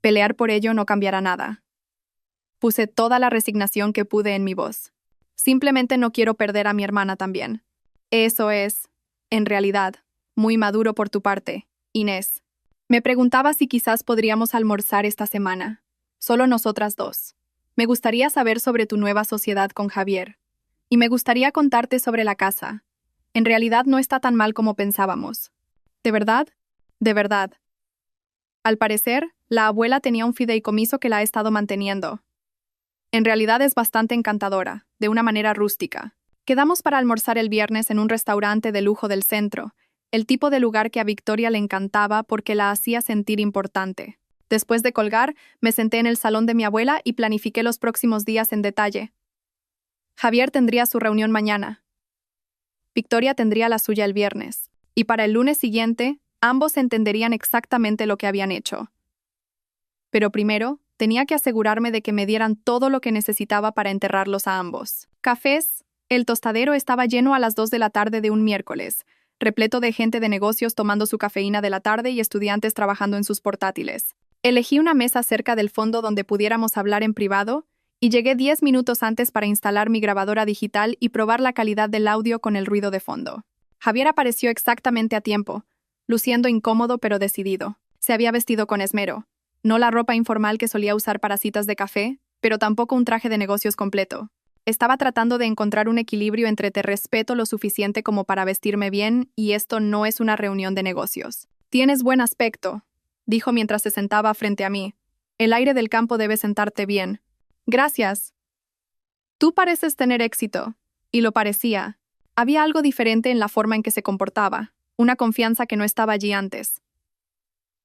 Pelear por ello no cambiará nada. Puse toda la resignación que pude en mi voz. Simplemente no quiero perder a mi hermana también. Eso es, en realidad, muy maduro por tu parte, Inés. Me preguntaba si quizás podríamos almorzar esta semana. Solo nosotras dos. Me gustaría saber sobre tu nueva sociedad con Javier. Y me gustaría contarte sobre la casa. En realidad no está tan mal como pensábamos. ¿De verdad? De verdad. Al parecer, la abuela tenía un fideicomiso que la ha estado manteniendo. En realidad es bastante encantadora, de una manera rústica. Quedamos para almorzar el viernes en un restaurante de lujo del centro, el tipo de lugar que a Victoria le encantaba porque la hacía sentir importante. Después de colgar, me senté en el salón de mi abuela y planifiqué los próximos días en detalle. Javier tendría su reunión mañana. Victoria tendría la suya el viernes. Y para el lunes siguiente, ambos entenderían exactamente lo que habían hecho. Pero primero, tenía que asegurarme de que me dieran todo lo que necesitaba para enterrarlos a ambos. Cafés. El tostadero estaba lleno a las 2 de la tarde de un miércoles, repleto de gente de negocios tomando su cafeína de la tarde y estudiantes trabajando en sus portátiles. Elegí una mesa cerca del fondo donde pudiéramos hablar en privado y llegué 10 minutos antes para instalar mi grabadora digital y probar la calidad del audio con el ruido de fondo. Javier apareció exactamente a tiempo, luciendo incómodo pero decidido. Se había vestido con esmero. No la ropa informal que solía usar para citas de café, pero tampoco un traje de negocios completo. Estaba tratando de encontrar un equilibrio entre te respeto lo suficiente como para vestirme bien y esto no es una reunión de negocios. Tienes buen aspecto, dijo mientras se sentaba frente a mí. El aire del campo debe sentarte bien. Gracias. Tú pareces tener éxito. Y lo parecía. Había algo diferente en la forma en que se comportaba, una confianza que no estaba allí antes.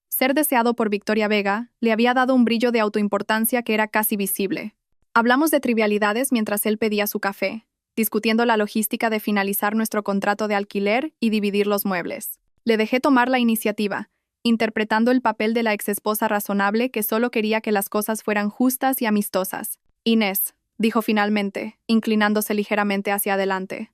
Ser deseado por Victoria Vega le había dado un brillo de autoimportancia que era casi visible. Hablamos de trivialidades mientras él pedía su café, discutiendo la logística de finalizar nuestro contrato de alquiler y dividir los muebles. Le dejé tomar la iniciativa, interpretando el papel de la exesposa razonable que solo quería que las cosas fueran justas y amistosas. Inés, dijo finalmente, inclinándose ligeramente hacia adelante.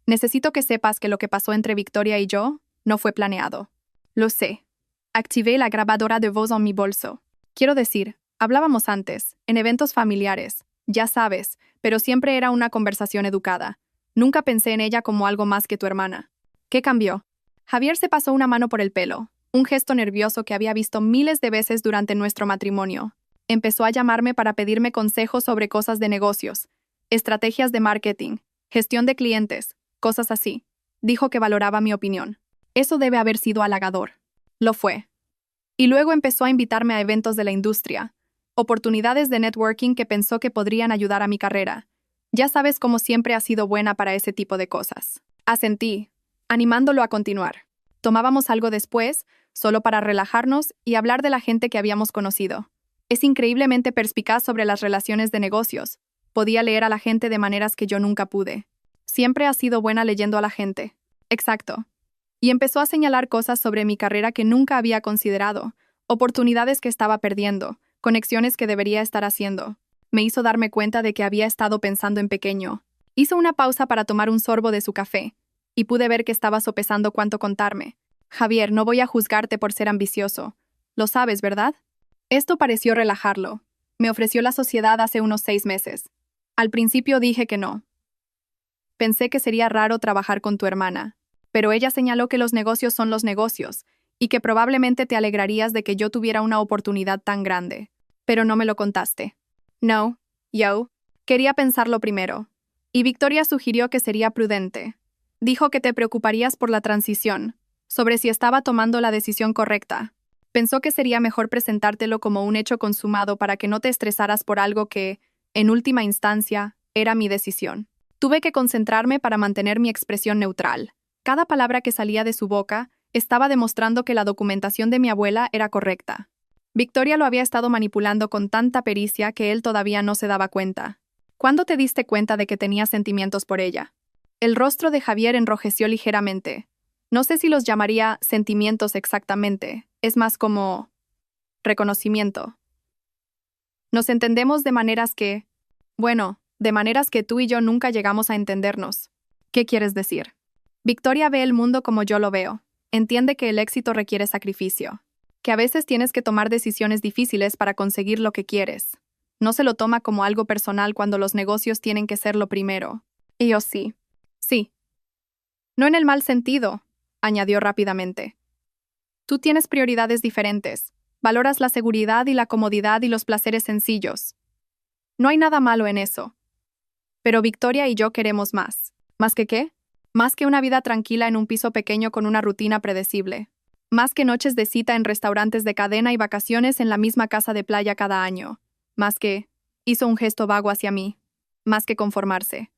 Necesito que sepas que lo que pasó entre Victoria y yo no fue planeado. Lo sé. Activé la grabadora de voz en mi bolso. Quiero decir, hablábamos antes, en eventos familiares, ya sabes, pero siempre era una conversación educada. Nunca pensé en ella como algo más que tu hermana. ¿Qué cambió? Javier se pasó una mano por el pelo, un gesto nervioso que había visto miles de veces durante nuestro matrimonio. Empezó a llamarme para pedirme consejos sobre cosas de negocios, estrategias de marketing, gestión de clientes, cosas así. Dijo que valoraba mi opinión. Eso debe haber sido halagador. Lo fue. Y luego empezó a invitarme a eventos de la industria, oportunidades de networking que pensó que podrían ayudar a mi carrera. Ya sabes cómo siempre ha sido buena para ese tipo de cosas. Asentí, animándolo a continuar. Tomábamos algo después, solo para relajarnos y hablar de la gente que habíamos conocido. Es increíblemente perspicaz sobre las relaciones de negocios. Podía leer a la gente de maneras que yo nunca pude. Siempre ha sido buena leyendo a la gente. Exacto. Y empezó a señalar cosas sobre mi carrera que nunca había considerado, oportunidades que estaba perdiendo, conexiones que debería estar haciendo. Me hizo darme cuenta de que había estado pensando en pequeño. Hizo una pausa para tomar un sorbo de su café, y pude ver que estaba sopesando cuánto contarme. Javier, no voy a juzgarte por ser ambicioso. Lo sabes, ¿verdad? Esto pareció relajarlo. Me ofreció la sociedad hace unos 6 meses. Al principio dije que no. Pensé que sería raro trabajar con tu hermana, pero ella señaló que los negocios son los negocios, y que probablemente te alegrarías de que yo tuviera una oportunidad tan grande. Pero no me lo contaste. No, yo. Quería pensarlo primero. Y Victoria sugirió que sería prudente. Dijo que te preocuparías por la transición, sobre si estaba tomando la decisión correcta. Pensó que sería mejor presentártelo como un hecho consumado para que no te estresaras por algo que, en última instancia, era mi decisión. Tuve que concentrarme para mantener mi expresión neutral. Cada palabra que salía de su boca estaba demostrando que la documentación de mi abuela era correcta. Victoria lo había estado manipulando con tanta pericia que él todavía no se daba cuenta. ¿Cuándo te diste cuenta de que tenía sentimientos por ella? El rostro de Javier enrojeció ligeramente. No sé si los llamaría sentimientos exactamente, es más como reconocimiento. Nos entendemos de maneras que, bueno, de maneras que tú y yo nunca llegamos a entendernos. ¿Qué quieres decir? Victoria ve el mundo como yo lo veo. Entiende que el éxito requiere sacrificio, que a veces tienes que tomar decisiones difíciles para conseguir lo que quieres. No se lo toma como algo personal cuando los negocios tienen que ser lo primero. Y yo sí. Sí. No en el mal sentido, añadió rápidamente. Tú tienes prioridades diferentes. Valoras la seguridad y la comodidad y los placeres sencillos. No hay nada malo en eso. Pero Victoria y yo queremos más. ¿Más que qué? Más que una vida tranquila en un piso pequeño con una rutina predecible. Más que noches de cita en restaurantes de cadena y vacaciones en la misma casa de playa cada año. Más que... Hizo un gesto vago hacia mí. Más que conformarse.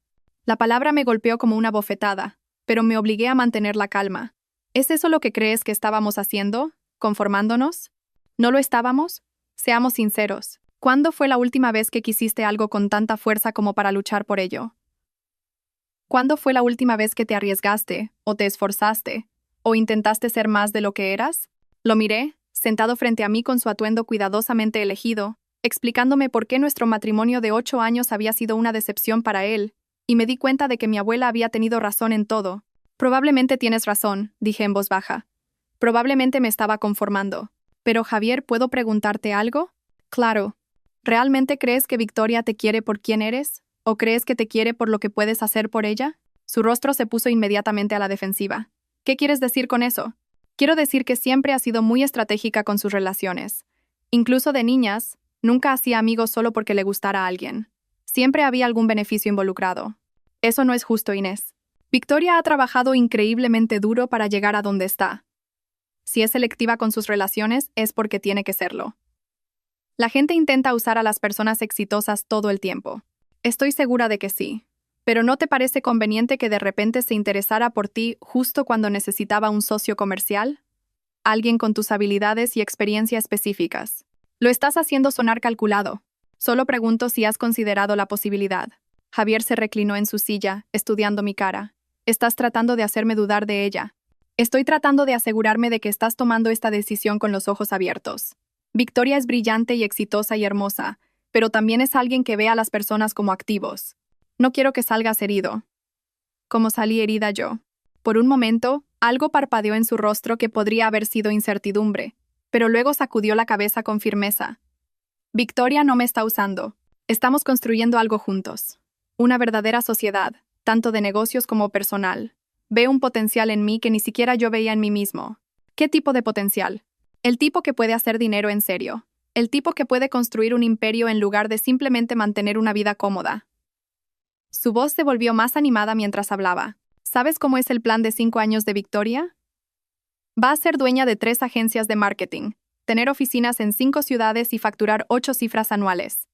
La palabra me golpeó como una bofetada, pero me obligué a mantener la calma. ¿Es eso lo que crees que estábamos haciendo? ¿Conformándonos? ¿No lo estábamos? Seamos sinceros. ¿Cuándo fue la última vez que quisiste algo con tanta fuerza como para luchar por ello? ¿Cuándo fue la última vez que te arriesgaste, o te esforzaste, o intentaste ser más de lo que eras? Lo miré, sentado frente a mí con su atuendo cuidadosamente elegido, explicándome por qué nuestro matrimonio de 8 años había sido una decepción para él, y me di cuenta de que mi abuela había tenido razón en todo. Probablemente tienes razón, dije en voz baja. Probablemente me estaba conformando. Pero Javier, ¿puedo preguntarte algo? Claro. ¿Realmente crees que Victoria te quiere por quién eres? ¿O crees que te quiere por lo que puedes hacer por ella? Su rostro se puso inmediatamente a la defensiva. ¿Qué quieres decir con eso? Quiero decir que siempre ha sido muy estratégica con sus relaciones. Incluso de niñas, nunca hacía amigos solo porque le gustara a alguien. Siempre había algún beneficio involucrado. Eso no es justo, Inés. Victoria ha trabajado increíblemente duro para llegar a donde está. Si es selectiva con sus relaciones, es porque tiene que serlo. La gente intenta usar a las personas exitosas todo el tiempo. Estoy segura de que sí. Pero ¿no te parece conveniente que de repente se interesara por ti justo cuando necesitaba un socio comercial? Alguien con tus habilidades y experiencia específicas. Lo estás haciendo sonar calculado. Solo pregunto si has considerado la posibilidad. Javier se reclinó en su silla, estudiando mi cara. Estás tratando de hacerme dudar de ella. Estoy tratando de asegurarme de que estás tomando esta decisión con los ojos abiertos. Victoria es brillante y exitosa y hermosa, pero también es alguien que ve a las personas como activos. No quiero que salgas herido. Como salí herida yo. Por un momento, algo parpadeó en su rostro que podría haber sido incertidumbre, pero luego sacudió la cabeza con firmeza. Victoria no me está usando. Estamos construyendo algo juntos. Una verdadera sociedad, tanto de negocios como personal. Ve un potencial en mí que ni siquiera yo veía en mí mismo. ¿Qué tipo de potencial? El tipo que puede hacer dinero en serio. El tipo que puede construir un imperio en lugar de simplemente mantener una vida cómoda. Su voz se volvió más animada mientras hablaba. ¿Sabes cómo es el plan de 5 años de Victoria? Va a ser dueña de 3 agencias de marketing, tener oficinas en 5 ciudades y facturar 8 cifras anuales.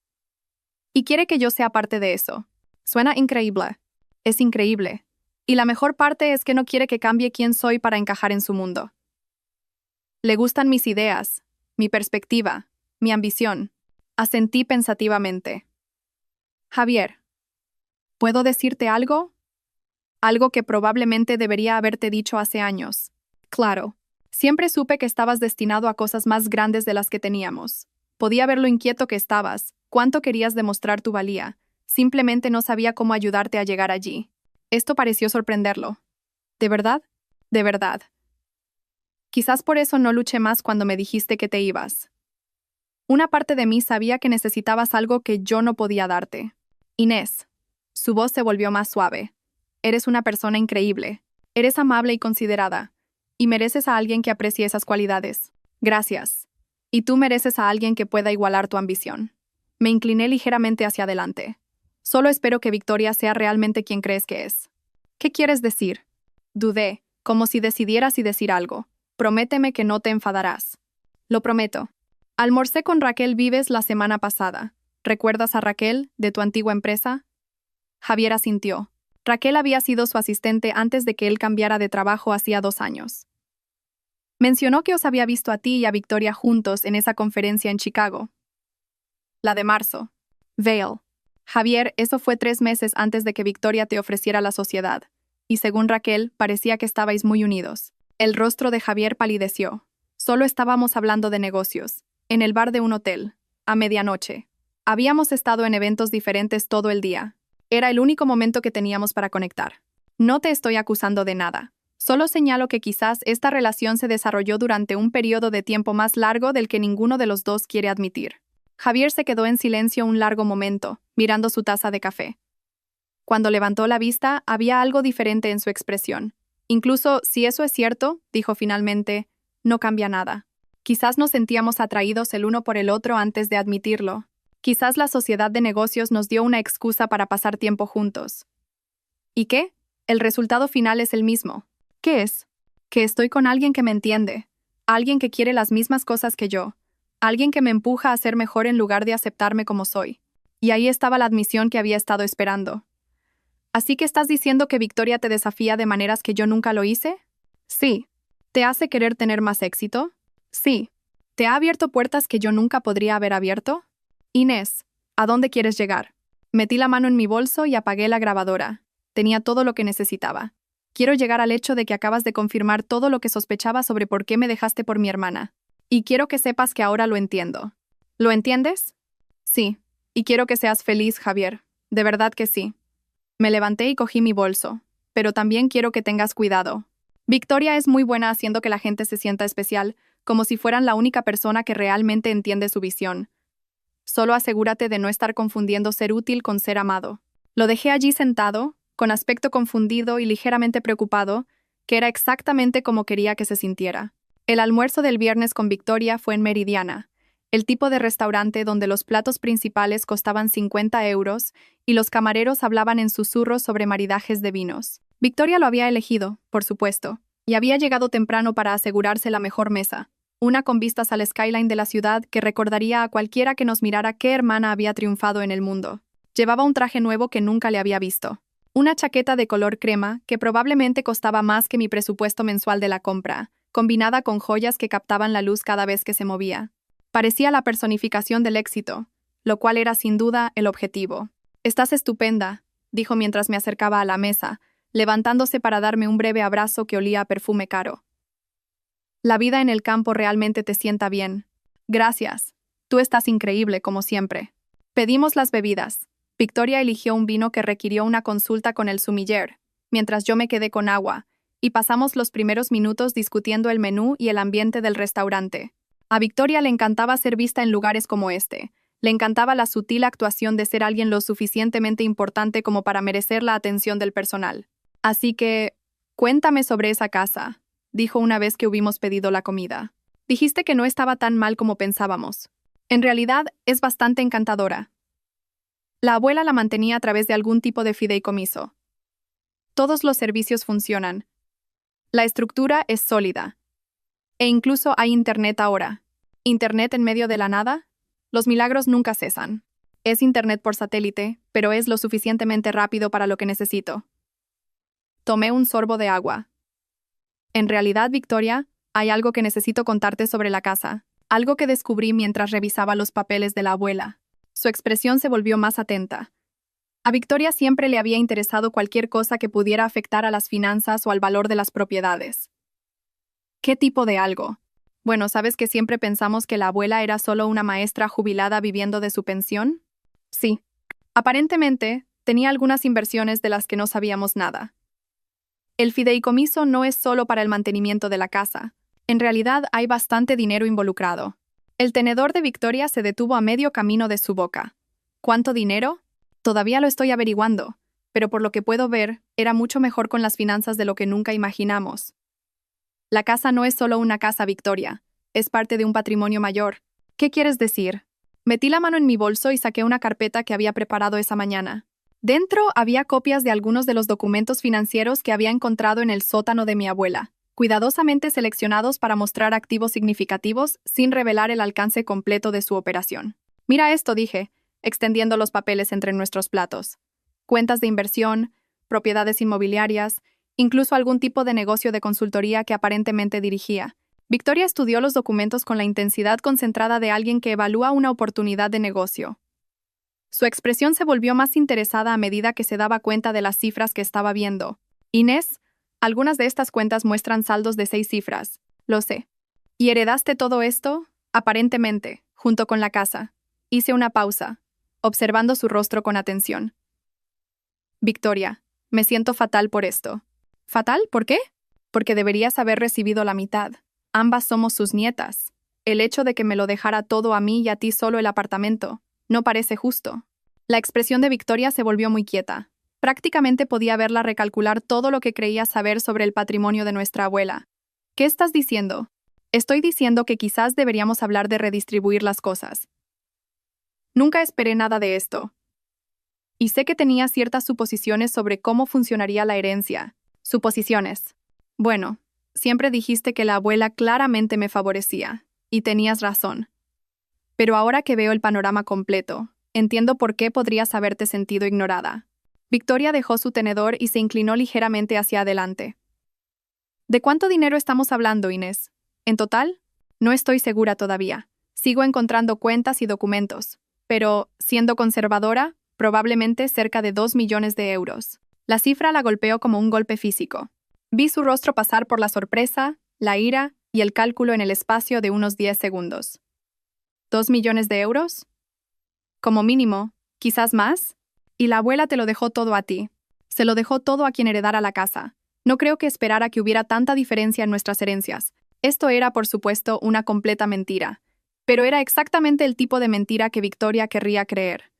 Y quiere que yo sea parte de eso. Suena increíble. Es increíble. Y la mejor parte es que no quiere que cambie quién soy para encajar en su mundo. Le gustan mis ideas, mi perspectiva, mi ambición. Asentí pensativamente. Javier, ¿puedo decirte algo? Algo que probablemente debería haberte dicho hace años. Claro, siempre supe que estabas destinado a cosas más grandes de las que teníamos. Podía ver lo inquieto que estabas, cuánto querías demostrar tu valía. Simplemente no sabía cómo ayudarte a llegar allí. Esto pareció sorprenderlo. ¿De verdad? De verdad. Quizás por eso no luché más cuando me dijiste que te ibas. Una parte de mí sabía que necesitabas algo que yo no podía darte. Inés. Su voz se volvió más suave. Eres una persona increíble. Eres amable y considerada. Y mereces a alguien que aprecie esas cualidades. Gracias. Y tú mereces a alguien que pueda igualar tu ambición. Me incliné ligeramente hacia adelante. Solo espero que Victoria sea realmente quien crees que es. ¿Qué quieres decir? Dudé, como si decidieras si decir algo. Prométeme que no te enfadarás. Lo prometo. Almorcé con Raquel Vives la semana pasada. ¿Recuerdas a Raquel, de tu antigua empresa? Javier asintió. Raquel había sido su asistente antes de que él cambiara de trabajo hacía 2 años. Mencionó que os había visto a ti y a Victoria juntos en esa conferencia en Chicago. La de marzo. Vail. Javier, eso fue 3 meses antes de que Victoria te ofreciera la sociedad. Y según Raquel, parecía que estabais muy unidos. El rostro de Javier palideció. Solo estábamos hablando de negocios. En el bar de un hotel. A medianoche. Habíamos estado en eventos diferentes todo el día. Era el único momento que teníamos para conectar. No te estoy acusando de nada. Solo señalo que quizás esta relación se desarrolló durante un periodo de tiempo más largo del que ninguno de los dos quiere admitir. Javier se quedó en silencio un largo momento, mirando su taza de café. Cuando levantó la vista, había algo diferente en su expresión. Incluso si eso es cierto, dijo finalmente, no cambia nada. Quizás nos sentíamos atraídos el uno por el otro antes de admitirlo. Quizás la sociedad de negocios nos dio una excusa para pasar tiempo juntos. ¿Y qué? El resultado final es el mismo. ¿Qué es? Que estoy con alguien que me entiende, alguien que quiere las mismas cosas que yo, alguien que me empuja a ser mejor en lugar de aceptarme como soy. Y ahí estaba la admisión que había estado esperando. ¿Así que estás diciendo que Victoria te desafía de maneras que yo nunca lo hice? Sí. ¿Te hace querer tener más éxito? Sí. ¿Te ha abierto puertas que yo nunca podría haber abierto? Inés, ¿a dónde quieres llegar? Metí la mano en mi bolso y apagué la grabadora. Tenía todo lo que necesitaba. Quiero llegar al hecho de que acabas de confirmar todo lo que sospechaba sobre por qué me dejaste por mi hermana. Y quiero que sepas que ahora lo entiendo. ¿Lo entiendes? Sí. Y quiero que seas feliz, Javier. De verdad que sí. Me levanté y cogí mi bolso. Pero también quiero que tengas cuidado. Victoria es muy buena haciendo que la gente se sienta especial, como si fueran la única persona que realmente entiende su visión. Solo asegúrate de no estar confundiendo ser útil con ser amado. Lo dejé allí sentado, con aspecto confundido y ligeramente preocupado, que era exactamente como quería que se sintiera. El almuerzo del viernes con Victoria fue en Meridiana, el tipo de restaurante donde los platos principales costaban 50 euros y los camareros hablaban en susurros sobre maridajes de vinos. Victoria lo había elegido, por supuesto, y había llegado temprano para asegurarse la mejor mesa. Una con vistas al skyline de la ciudad que recordaría a cualquiera que nos mirara qué hermana había triunfado en el mundo. Llevaba un traje nuevo que nunca le había visto. Una chaqueta de color crema que probablemente costaba más que mi presupuesto mensual de la compra, combinada con joyas que captaban la luz cada vez que se movía. Parecía la personificación del éxito, lo cual era sin duda el objetivo. «Estás estupenda», dijo mientras me acercaba a la mesa, levantándose para darme un breve abrazo que olía a perfume caro. La vida en el campo realmente te sienta bien. Gracias. Tú estás increíble, como siempre. Pedimos las bebidas. Victoria eligió un vino que requirió una consulta con el sommelier, mientras yo me quedé con agua, y pasamos los primeros minutos discutiendo el menú y el ambiente del restaurante. A Victoria le encantaba ser vista en lugares como este. Le encantaba la sutil actuación de ser alguien lo suficientemente importante como para merecer la atención del personal. Así que, cuéntame sobre esa casa, dijo una vez que hubimos pedido la comida. Dijiste que no estaba tan mal como pensábamos. En realidad, es bastante encantadora. La abuela la mantenía a través de algún tipo de fideicomiso. Todos los servicios funcionan. La estructura es sólida. E incluso hay internet ahora. ¿Internet en medio de la nada? Los milagros nunca cesan. Es internet por satélite, pero es lo suficientemente rápido para lo que necesito. Tomé un sorbo de agua. En realidad, Victoria, hay algo que necesito contarte sobre la casa. Algo que descubrí mientras revisaba los papeles de la abuela. Su expresión se volvió más atenta. A Victoria siempre le había interesado cualquier cosa que pudiera afectar a las finanzas o al valor de las propiedades. ¿Qué tipo de algo? Bueno, ¿sabes que siempre pensamos que la abuela era solo una maestra jubilada viviendo de su pensión? Sí. Aparentemente, tenía algunas inversiones de las que no sabíamos nada. El fideicomiso no es solo para el mantenimiento de la casa. En realidad hay bastante dinero involucrado. El tenedor de Victoria se detuvo a medio camino de su boca. ¿Cuánto dinero? Todavía lo estoy averiguando, pero por lo que puedo ver, era mucho mejor con las finanzas de lo que nunca imaginamos. La casa no es solo una casa, Victoria. Es parte de un patrimonio mayor. ¿Qué quieres decir? Metí la mano en mi bolso y saqué una carpeta que había preparado esa mañana. Dentro había copias de algunos de los documentos financieros que había encontrado en el sótano de mi abuela, cuidadosamente seleccionados para mostrar activos significativos sin revelar el alcance completo de su operación. Mira esto, dije, extendiendo los papeles entre nuestros platos. Cuentas de inversión, propiedades inmobiliarias, incluso algún tipo de negocio de consultoría que aparentemente dirigía. Victoria estudió los documentos con la intensidad concentrada de alguien que evalúa una oportunidad de negocio. Su expresión se volvió más interesada a medida que se daba cuenta de las cifras que estaba viendo. Inés, algunas de estas cuentas muestran saldos de 6 cifras. Lo sé. ¿Y heredaste todo esto? Aparentemente, junto con la casa. Hice una pausa, observando su rostro con atención. Victoria, me siento fatal por esto. ¿Fatal? ¿Por qué? Porque deberías haber recibido la mitad. Ambas somos sus nietas. El hecho de que me lo dejara todo a mí y a ti solo el apartamento no parece justo. La expresión de Victoria se volvió muy quieta. Prácticamente podía verla recalcular todo lo que creía saber sobre el patrimonio de nuestra abuela. ¿Qué estás diciendo? Estoy diciendo que quizás deberíamos hablar de redistribuir las cosas. Nunca esperé nada de esto. Y sé que tenía ciertas suposiciones sobre cómo funcionaría la herencia. Suposiciones. Bueno, siempre dijiste que la abuela claramente me favorecía, y tenías razón. Pero ahora que veo el panorama completo, entiendo por qué podrías haberte sentido ignorada. Victoria dejó su tenedor y se inclinó ligeramente hacia adelante. ¿De cuánto dinero estamos hablando, Inés? ¿En total? No estoy segura todavía. Sigo encontrando cuentas y documentos, pero, siendo conservadora, probablemente cerca de 2 millones de euros. La cifra la golpeó como un golpe físico. Vi su rostro pasar por la sorpresa, la ira y el cálculo en el espacio de unos 10 segundos. ¿2 millones de euros? Como mínimo, quizás más. Y la abuela te lo dejó todo a ti. Se lo dejó todo a quien heredara la casa. No creo que esperara que hubiera tanta diferencia en nuestras herencias. Esto era, por supuesto, una completa mentira. Pero era exactamente el tipo de mentira que Victoria querría creer.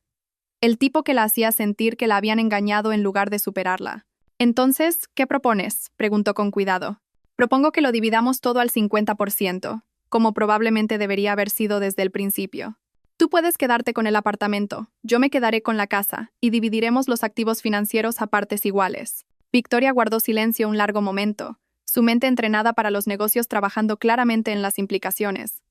El tipo que la hacía sentir que la habían engañado en lugar de superarla. Entonces, ¿qué propones?, preguntó con cuidado. Propongo que lo dividamos todo al 50%, como probablemente debería haber sido desde el principio. Tú puedes quedarte con el apartamento, yo me quedaré con la casa, y dividiremos los activos financieros a partes iguales. Victoria guardó silencio un largo momento, su mente entrenada para los negocios trabajando claramente en las implicaciones.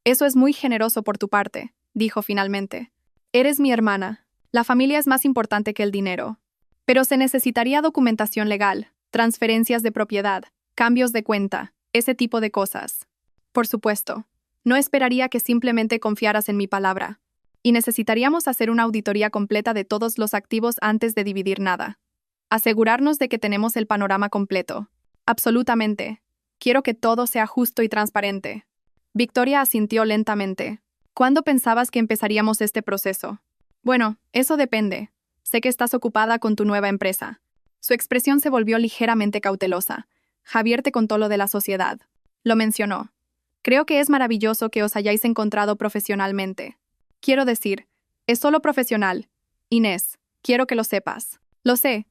Eso es muy generoso por tu parte, dijo finalmente. Eres mi hermana. La familia es más importante que el dinero. Pero se necesitaría documentación legal, transferencias de propiedad, cambios de cuenta, ese tipo de cosas. Por supuesto, no esperaría que simplemente confiaras en mi palabra. Y necesitaríamos hacer una auditoría completa de todos los activos antes de dividir nada. Asegurarnos de que tenemos el panorama completo. Absolutamente. Quiero que todo sea justo y transparente. Victoria asintió lentamente. ¿Cuándo pensabas que empezaríamos este proceso? Bueno, eso depende. Sé que estás ocupada con tu nueva empresa. Su expresión se volvió ligeramente cautelosa. Javier te contó lo de la sociedad. Lo mencionó. Creo que es maravilloso que os hayáis encontrado profesionalmente. Quiero decir, es solo profesional. Inés, quiero que lo sepas. Lo sé.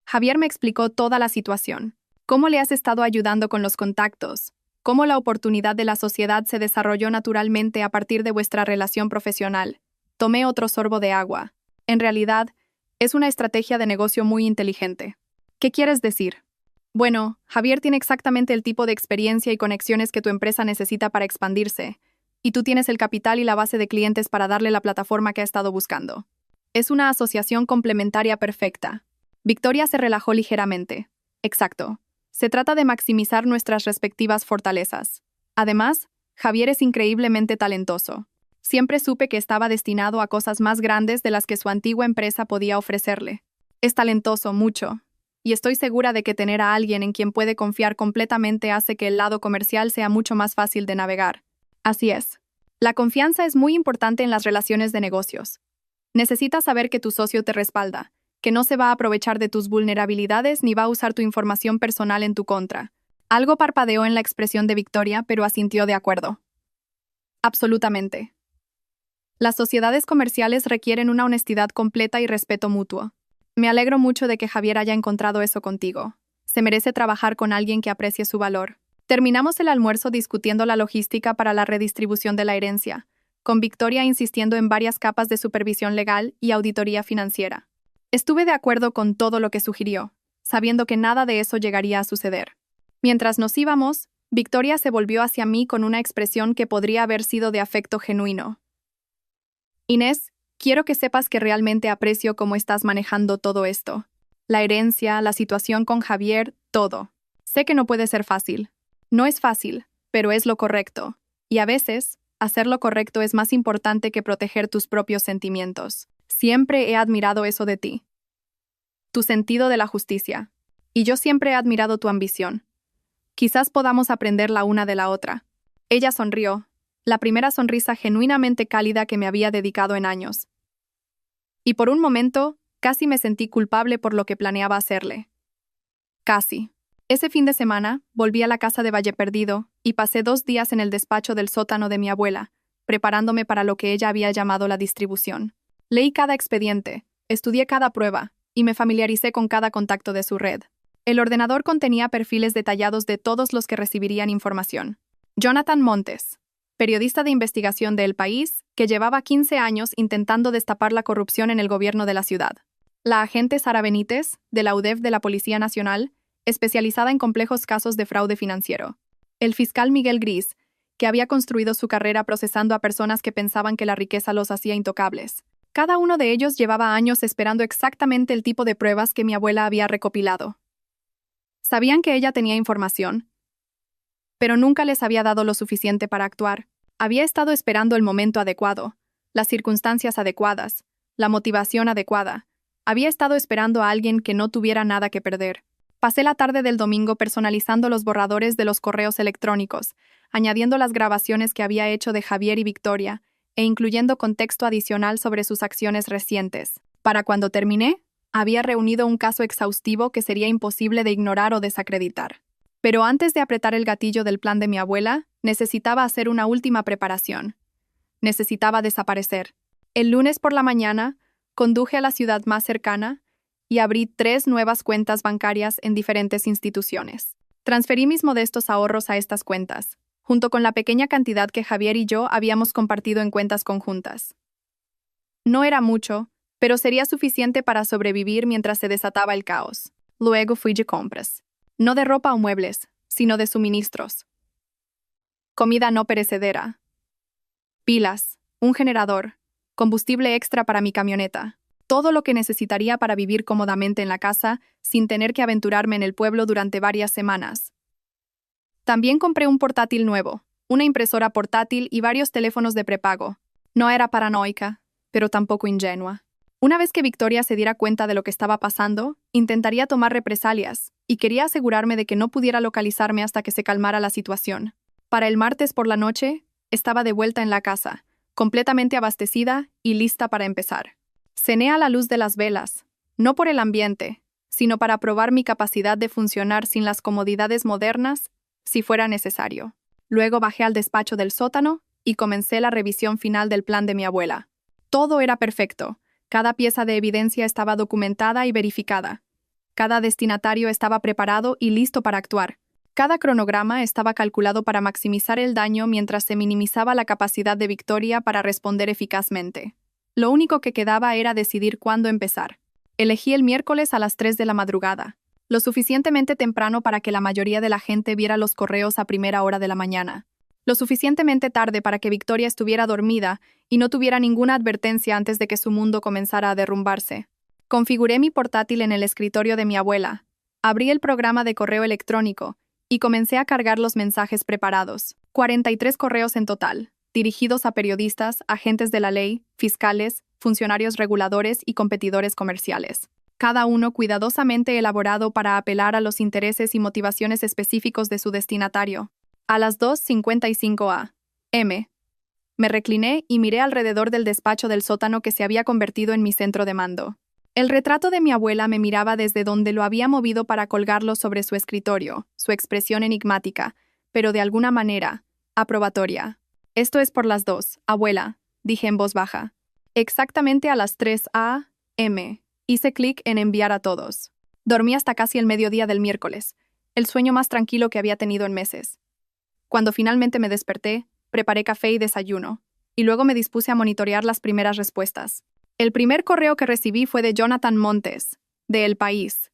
Javier me explicó toda la situación. Cómo le has estado ayudando con los contactos. Cómo la oportunidad de la sociedad se desarrolló naturalmente a partir de vuestra relación profesional. Tomé otro sorbo de agua. En realidad, es una estrategia de negocio muy inteligente. ¿Qué quieres decir? Bueno, Javier tiene exactamente el tipo de experiencia y conexiones que tu empresa necesita para expandirse, y tú tienes el capital y la base de clientes para darle la plataforma que ha estado buscando. Es una asociación complementaria perfecta. Victoria se relajó ligeramente. Exacto. Se trata de maximizar nuestras respectivas fortalezas. Además, Javier es increíblemente talentoso. Siempre supe que estaba destinado a cosas más grandes de las que su antigua empresa podía ofrecerle. Es talentoso, mucho. Y estoy segura de que tener a alguien en quien puede confiar completamente hace que el lado comercial sea mucho más fácil de navegar. Así es. La confianza es muy importante en las relaciones de negocios. Necesitas saber que tu socio te respalda, que no se va a aprovechar de tus vulnerabilidades ni va a usar tu información personal en tu contra. Algo parpadeó en la expresión de Victoria, pero asintió de acuerdo. Absolutamente. Las sociedades comerciales requieren una honestidad completa y respeto mutuo. Me alegro mucho de que Javier haya encontrado eso contigo. Se merece trabajar con alguien que aprecie su valor. Terminamos el almuerzo discutiendo la logística para la redistribución de la herencia, con Victoria insistiendo en varias capas de supervisión legal y auditoría financiera. Estuve de acuerdo con todo lo que sugirió, sabiendo que nada de eso llegaría a suceder. Mientras nos íbamos, Victoria se volvió hacia mí con una expresión que podría haber sido de afecto genuino. Inés, quiero que sepas que realmente aprecio cómo estás manejando todo esto. La herencia, la situación con Javier, todo. Sé que no puede ser fácil. No es fácil, pero es lo correcto. Y a veces, hacer lo correcto es más importante que proteger tus propios sentimientos. Siempre he admirado eso de ti. Tu sentido de la justicia. Y yo siempre he admirado tu ambición. Quizás podamos aprender la una de la otra. Ella sonrió, la primera sonrisa genuinamente cálida que me había dedicado en años. Y por un momento, casi me sentí culpable por lo que planeaba hacerle. Casi. Ese fin de semana, volví a la casa de Valle Perdido y pasé 2 días en el despacho del sótano de mi abuela, preparándome para lo que ella había llamado la distribución. Leí cada expediente, estudié cada prueba y me familiaricé con cada contacto de su red. El ordenador contenía perfiles detallados de todos los que recibirían información. Jonathan Montes, periodista de investigación de El País, que llevaba 15 años intentando destapar la corrupción en el gobierno de la ciudad. La agente Sara Benítez, de la UDEF de la Policía Nacional, especializada en complejos casos de fraude financiero. El fiscal Miguel Gris, que había construido su carrera procesando a personas que pensaban que la riqueza los hacía intocables. Cada uno de ellos llevaba años esperando exactamente el tipo de pruebas que mi abuela había recopilado. Sabían que ella tenía información, pero nunca les había dado lo suficiente para actuar. Había estado esperando el momento adecuado, las circunstancias adecuadas, la motivación adecuada. Había estado esperando a alguien que no tuviera nada que perder. Pasé la tarde del domingo personalizando los borradores de los correos electrónicos, añadiendo las grabaciones que había hecho de Javier y Victoria, e incluyendo contexto adicional sobre sus acciones recientes. Para cuando terminé, había reunido un caso exhaustivo que sería imposible de ignorar o desacreditar. Pero antes de apretar el gatillo del plan de mi abuela, necesitaba hacer una última preparación. Necesitaba desaparecer. El lunes por la mañana, conduje a la ciudad más cercana y abrí 3 nuevas cuentas bancarias en diferentes instituciones. Transferí mis modestos ahorros a estas cuentas, junto con la pequeña cantidad que Javier y yo habíamos compartido en cuentas conjuntas. No era mucho, pero sería suficiente para sobrevivir mientras se desataba el caos. Luego fui de compras. No de ropa o muebles, sino de suministros. Comida no perecedera. Pilas, un generador, combustible extra para mi camioneta. Todo lo que necesitaría para vivir cómodamente en la casa sin tener que aventurarme en el pueblo durante varias semanas. También compré un portátil nuevo, una impresora portátil y varios teléfonos de prepago. No era paranoica, pero tampoco ingenua. Una vez que Victoria se diera cuenta de lo que estaba pasando, intentaría tomar represalias, y quería asegurarme de que no pudiera localizarme hasta que se calmara la situación. Para el martes por la noche, estaba de vuelta en la casa, completamente abastecida y lista para empezar. Cené a la luz de las velas, no por el ambiente, sino para probar mi capacidad de funcionar sin las comodidades modernas, si fuera necesario. Luego bajé al despacho del sótano y comencé la revisión final del plan de mi abuela. Todo era perfecto. Cada pieza de evidencia estaba documentada y verificada. Cada destinatario estaba preparado y listo para actuar. Cada cronograma estaba calculado para maximizar el daño mientras se minimizaba la capacidad de Victoria para responder eficazmente. Lo único que quedaba era decidir cuándo empezar. Elegí el miércoles a las 3 de la madrugada, lo suficientemente temprano para que la mayoría de la gente viera los correos a primera hora de la mañana. Lo suficientemente tarde para que Victoria estuviera dormida y no tuviera ninguna advertencia antes de que su mundo comenzara a derrumbarse. Configuré mi portátil en el escritorio de mi abuela, abrí el programa de correo electrónico y comencé a cargar los mensajes preparados. 43 correos en total, dirigidos a periodistas, agentes de la ley, fiscales, funcionarios reguladores y competidores comerciales. Cada uno cuidadosamente elaborado para apelar a los intereses y motivaciones específicos de su destinatario. A las 2:55 a.m. me recliné y miré alrededor del despacho del sótano que se había convertido en mi centro de mando. El retrato de mi abuela me miraba desde donde lo había movido para colgarlo sobre su escritorio, su expresión enigmática, pero de alguna manera, aprobatoria. Esto es por las 2, abuela, dije en voz baja. Exactamente a las 3 a.m. Hice clic en enviar a todos. Dormí hasta casi el mediodía del miércoles, el sueño más tranquilo que había tenido en meses. Cuando finalmente me desperté, preparé café y desayuno, y luego me dispuse a monitorear las primeras respuestas. El primer correo que recibí fue de Jonathan Montes, de El País,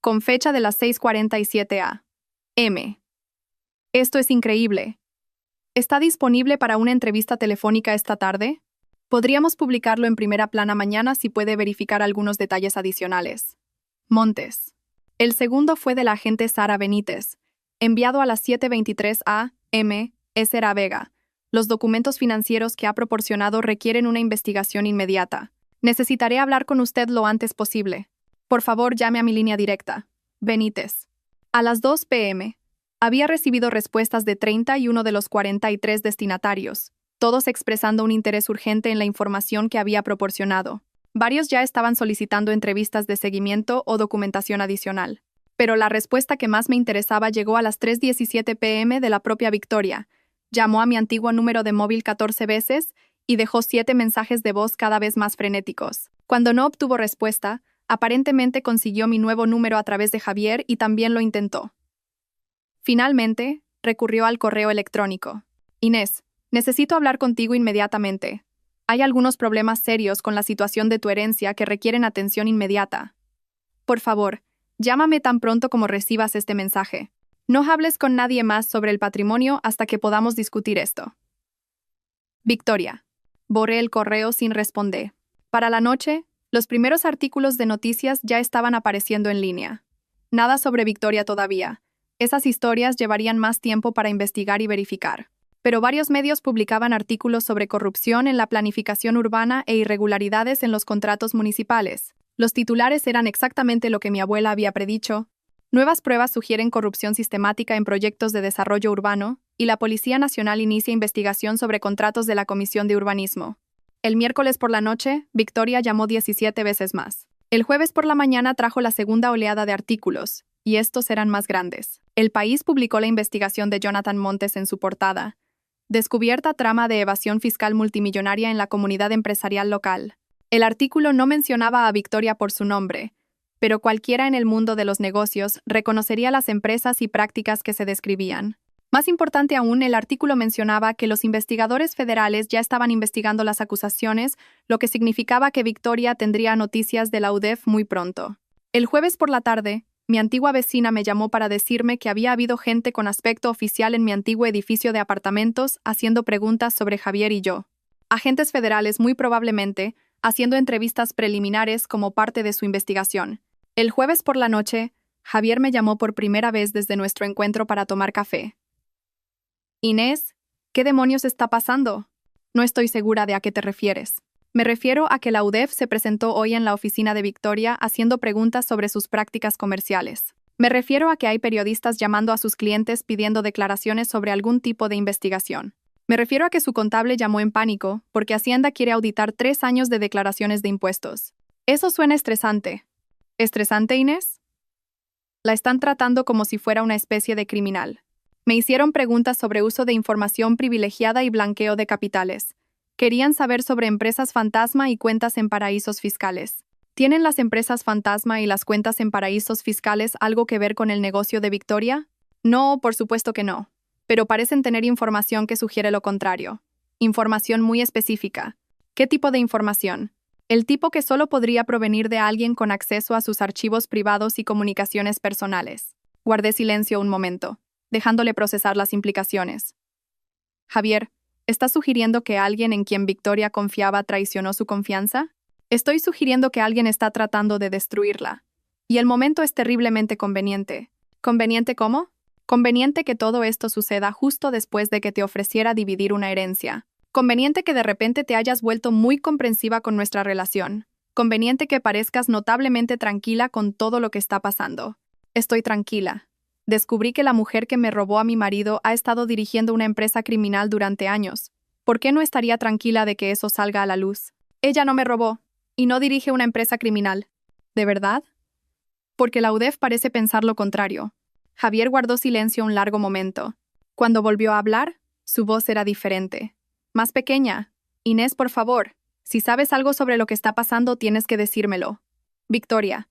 con fecha de las 6:47 a.m. Esto es increíble. ¿Está disponible para una entrevista telefónica esta tarde? Podríamos publicarlo en primera plana mañana si puede verificar algunos detalles adicionales. Montes. El segundo fue de la agente Sara Benítez, enviado a las 7:23 a.m. Esera Vega. Los documentos financieros que ha proporcionado requieren una investigación inmediata. Necesitaré hablar con usted lo antes posible. Por favor, llame a mi línea directa. Benítez. A las 2 p.m. Había recibido respuestas de 31 de los 43 destinatarios, todos expresando un interés urgente en la información que había proporcionado. Varios ya estaban solicitando entrevistas de seguimiento o documentación adicional. Pero la respuesta que más me interesaba llegó a las 3:17 p.m. de la propia Victoria. Llamó a mi antiguo número de móvil 14 veces y dejó 7 mensajes de voz cada vez más frenéticos. Cuando no obtuvo respuesta, aparentemente consiguió mi nuevo número a través de Javier y también lo intentó. Finalmente, recurrió al correo electrónico. Inés, necesito hablar contigo inmediatamente. Hay algunos problemas serios con la situación de tu herencia que requieren atención inmediata. Por favor, llámame tan pronto como recibas este mensaje. No hables con nadie más sobre el patrimonio hasta que podamos discutir esto. Victoria. Borré el correo sin responder. Para la noche, los primeros artículos de noticias ya estaban apareciendo en línea. Nada sobre Victoria todavía. Esas historias llevarían más tiempo para investigar y verificar. Pero varios medios publicaban artículos sobre corrupción en la planificación urbana e irregularidades en los contratos municipales. Los titulares eran exactamente lo que mi abuela había predicho. Nuevas pruebas sugieren corrupción sistemática en proyectos de desarrollo urbano, y la Policía Nacional inicia investigación sobre contratos de la Comisión de Urbanismo. El miércoles por la noche, Victoria llamó 17 veces más. El jueves por la mañana trajo la segunda oleada de artículos, y estos eran más grandes. El País publicó la investigación de Jonathan Montes en su portada. Descubierta trama de evasión fiscal multimillonaria en la comunidad empresarial local. El artículo no mencionaba a Victoria por su nombre, pero cualquiera en el mundo de los negocios reconocería las empresas y prácticas que se describían. Más importante aún, el artículo mencionaba que los investigadores federales ya estaban investigando las acusaciones, lo que significaba que Victoria tendría noticias de la UDEF muy pronto. El jueves por la tarde, mi antigua vecina me llamó para decirme que había habido gente con aspecto oficial en mi antiguo edificio de apartamentos haciendo preguntas sobre Javier y yo. Agentes federales muy probablemente, haciendo entrevistas preliminares como parte de su investigación. El jueves por la noche, Javier me llamó por primera vez desde nuestro encuentro para tomar café. Inés, ¿qué demonios está pasando? No estoy segura de a qué te refieres. Me refiero a que la UDEF se presentó hoy en la oficina de Victoria haciendo preguntas sobre sus prácticas comerciales. Me refiero a que hay periodistas llamando a sus clientes pidiendo declaraciones sobre algún tipo de investigación. Me refiero a que su contable llamó en pánico porque Hacienda quiere auditar 3 años de declaraciones de impuestos. Eso suena estresante. ¿Estresante, Inés? La están tratando como si fuera una especie de criminal. Me hicieron preguntas sobre uso de información privilegiada y blanqueo de capitales. Querían saber sobre empresas fantasma y cuentas en paraísos fiscales. ¿Tienen las empresas fantasma y las cuentas en paraísos fiscales algo que ver con el negocio de Victoria? No, por supuesto que no. Pero parecen tener información que sugiere lo contrario. Información muy específica. ¿Qué tipo de información? El tipo que solo podría provenir de alguien con acceso a sus archivos privados y comunicaciones personales. Guardé silencio un momento, dejándole procesar las implicaciones. Javier, ¿estás sugiriendo que alguien en quien Victoria confiaba traicionó su confianza? Estoy sugiriendo que alguien está tratando de destruirla. Y el momento es terriblemente conveniente. ¿Conveniente cómo? Conveniente que todo esto suceda justo después de que te ofreciera dividir una herencia. Conveniente que de repente te hayas vuelto muy comprensiva con nuestra relación. Conveniente que parezcas notablemente tranquila con todo lo que está pasando. Estoy tranquila. Descubrí que la mujer que me robó a mi marido ha estado dirigiendo una empresa criminal durante años. ¿Por qué no estaría tranquila de que eso salga a la luz? Ella no me robó, y no dirige una empresa criminal. ¿De verdad? Porque la UDEF parece pensar lo contrario. Javier guardó silencio un largo momento. Cuando volvió a hablar, su voz era diferente. Más pequeña. Inés, por favor, si sabes algo sobre lo que está pasando, tienes que decírmelo. Victoria.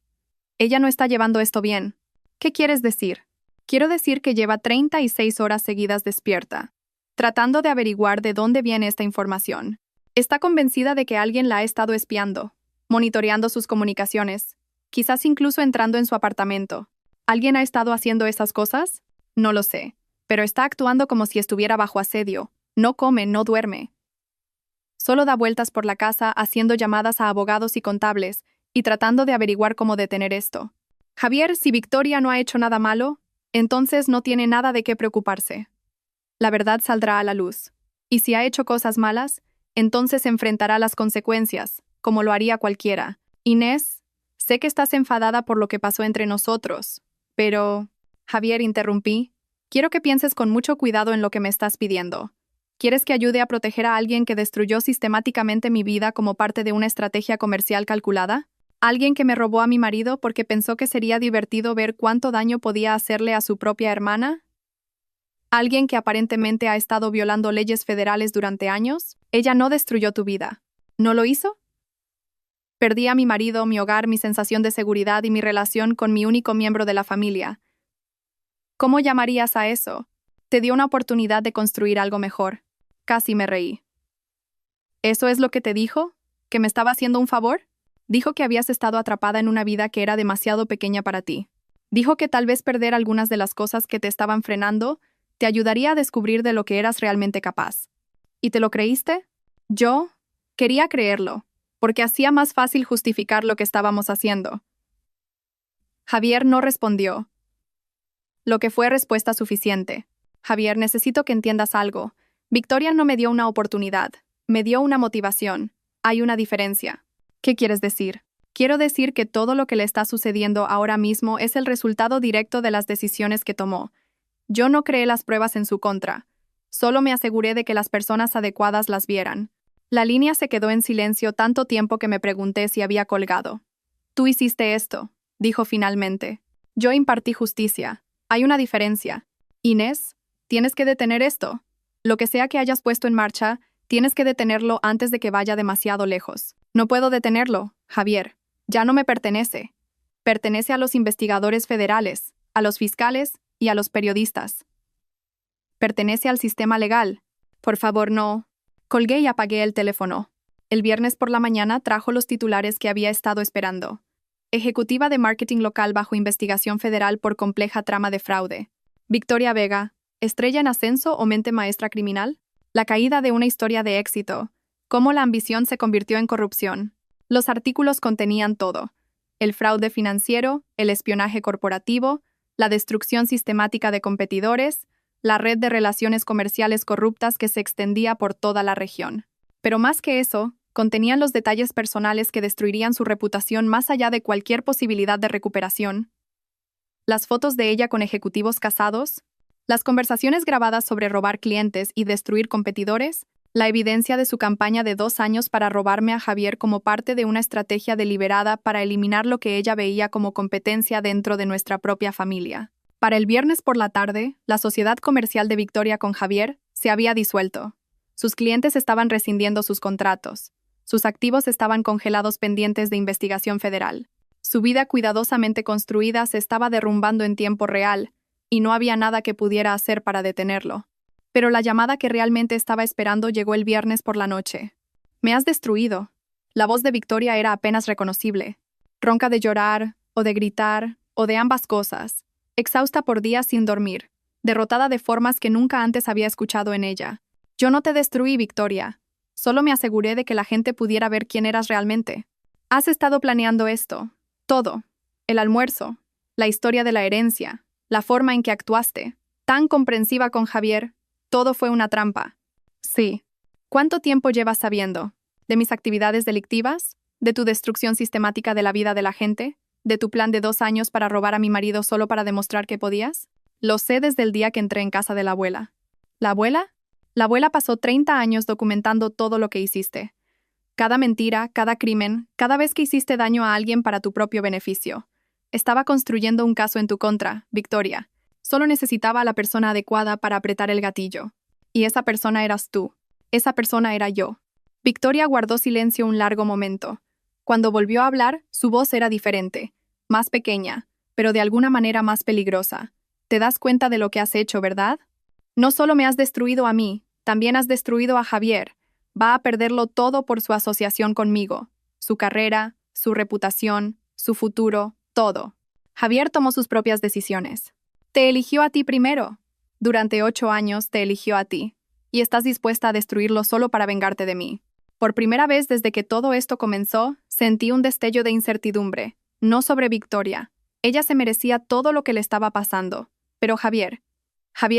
Ella no está llevando esto bien. ¿Qué quieres decir? Quiero decir que lleva 36 horas seguidas despierta, tratando de averiguar de dónde viene esta información. Está convencida de que alguien la ha estado espiando, monitoreando sus comunicaciones, quizás incluso entrando en su apartamento. ¿Alguien ha estado haciendo esas cosas? No lo sé, pero está actuando como si estuviera bajo asedio. No come, no duerme. Solo da vueltas por la casa haciendo llamadas a abogados y contables y tratando de averiguar cómo detener esto. Javier, si Victoria no ha hecho nada malo, entonces no tiene nada de qué preocuparse. La verdad saldrá a la luz. Y si ha hecho cosas malas, entonces enfrentará las consecuencias, como lo haría cualquiera. Inés, sé que estás enfadada por lo que pasó entre nosotros, pero... Javier, interrumpí. Quiero que pienses con mucho cuidado en lo que me estás pidiendo. ¿Quieres que ayude a proteger a alguien que destruyó sistemáticamente mi vida como parte de una estrategia comercial calculada? ¿Alguien que me robó a mi marido porque pensó que sería divertido ver cuánto daño podía hacerle a su propia hermana? ¿Alguien que aparentemente ha estado violando leyes federales durante años? Ella no destruyó tu vida. ¿No lo hizo? Perdí a mi marido, mi hogar, mi sensación de seguridad y mi relación con mi único miembro de la familia. ¿Cómo llamarías a eso? Te dio una oportunidad de construir algo mejor. Casi me reí. ¿Eso es lo que te dijo? ¿Que me estaba haciendo un favor? Dijo que habías estado atrapada en una vida que era demasiado pequeña para ti. Dijo que tal vez perder algunas de las cosas que te estaban frenando te ayudaría a descubrir de lo que eras realmente capaz. ¿Y te lo creíste? Yo quería creerlo, porque hacía más fácil justificar lo que estábamos haciendo. Javier no respondió. Lo que fue respuesta suficiente. Javier, necesito que entiendas algo. Victoria no me dio una oportunidad, me dio una motivación. Hay una diferencia. ¿Qué quieres decir? Quiero decir que todo lo que le está sucediendo ahora mismo es el resultado directo de las decisiones que tomó. Yo no creé las pruebas en su contra. Solo me aseguré de que las personas adecuadas las vieran. La línea se quedó en silencio tanto tiempo que me pregunté si había colgado. Tú hiciste esto, dijo finalmente. Yo impartí justicia. Hay una diferencia. Inés, tienes que detener esto. Lo que sea que hayas puesto en marcha, tienes que detenerlo antes de que vaya demasiado lejos. No puedo detenerlo, Javier. Ya no me pertenece. Pertenece a los investigadores federales, a los fiscales y a los periodistas. Pertenece al sistema legal. Por favor, no. Colgué y apagué el teléfono. El viernes por la mañana trajo los titulares que había estado esperando. Ejecutiva de marketing local bajo investigación federal por compleja trama de fraude. Victoria Vega, estrella en ascenso o mente maestra criminal. La caída de una historia de éxito. Cómo la ambición se convirtió en corrupción. Los artículos contenían todo. El fraude financiero, el espionaje corporativo, la destrucción sistemática de competidores, la red de relaciones comerciales corruptas que se extendía por toda la región. Pero más que eso, contenían los detalles personales que destruirían su reputación más allá de cualquier posibilidad de recuperación. Las fotos de ella con ejecutivos casados, las conversaciones grabadas sobre robar clientes y destruir competidores, la evidencia de su campaña de 2 años para robarme a Javier como parte de una estrategia deliberada para eliminar lo que ella veía como competencia dentro de nuestra propia familia. Para el viernes por la tarde, la sociedad comercial de Victoria con Javier se había disuelto. Sus clientes estaban rescindiendo sus contratos. Sus activos estaban congelados pendientes de investigación federal. Su vida cuidadosamente construida se estaba derrumbando en tiempo real, y no había nada que pudiera hacer para detenerlo. Pero la llamada que realmente estaba esperando llegó el viernes por la noche. «Me has destruido». La voz de Victoria era apenas reconocible. Ronca de llorar, o de gritar, o de ambas cosas. Exhausta por días sin dormir. Derrotada de formas que nunca antes había escuchado en ella. «Yo no te destruí, Victoria. Solo me aseguré de que la gente pudiera ver quién eras realmente. Has estado planeando esto. Todo. El almuerzo. La historia de la herencia. La forma en que actuaste. Tan comprensiva con Javier. Todo fue una trampa». «Sí». «¿Cuánto tiempo llevas sabiendo? ¿De mis actividades delictivas? ¿De tu destrucción sistemática de la vida de la gente? ¿De tu plan de 2 años para robar a mi marido solo para demostrar que podías?» «Lo sé desde el día que entré en casa de la abuela». «¿La abuela?» «La abuela pasó 30 años documentando todo lo que hiciste. Cada mentira, cada crimen, cada vez que hiciste daño a alguien para tu propio beneficio. Estaba construyendo un caso en tu contra, Victoria. Solo necesitaba a la persona adecuada para apretar el gatillo. Y esa persona eras tú. Esa persona era yo». Victoria guardó silencio un largo momento. Cuando volvió a hablar, su voz era diferente. más pequeña, pero de alguna manera más peligrosa. ¿Te das cuenta de lo que has hecho, verdad? No solo me has destruido a mí, también has destruido a Javier. Va a perderlo todo por su asociación conmigo. Su carrera, su reputación, su futuro, todo. Javier tomó sus propias decisiones. Te eligió a ti primero. Durante 8 años te eligió a ti. Y estás dispuesta a destruirlo solo para vengarte de mí. Por primera vez desde que todo esto comenzó, sentí un destello de incertidumbre. No sobre Victoria. Ella se merecía todo lo que le estaba pasando. Pero Javier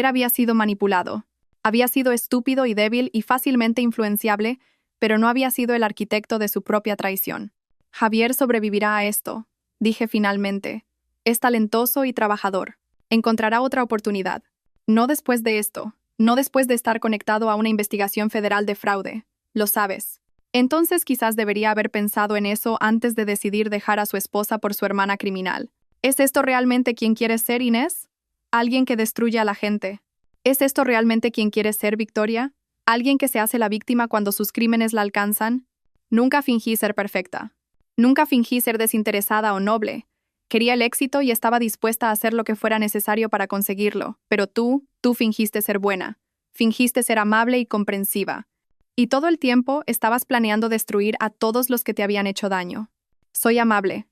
había sido manipulado. Había sido estúpido y débil y fácilmente influenciable, pero no había sido el arquitecto de su propia traición. Javier sobrevivirá a esto, dije finalmente. Es talentoso y trabajador. Encontrará otra oportunidad. No después de esto. No después de estar conectado a una investigación federal de fraude. Lo sabes. Entonces quizás debería haber pensado en eso antes de decidir dejar a su esposa por su hermana criminal. ¿Es esto realmente quien quieres ser, Inés? Alguien que destruye a la gente. ¿Es esto realmente quien quieres ser, Victoria? ¿Alguien que se hace la víctima cuando sus crímenes la alcanzan? Nunca fingí ser perfecta. Nunca fingí ser desinteresada o noble. Quería el éxito y estaba dispuesta a hacer lo que fuera necesario para conseguirlo, pero tú fingiste ser buena. Fingiste ser amable y comprensiva. Y todo el tiempo estabas planeando destruir a todos los que te habían hecho daño. Soy amable.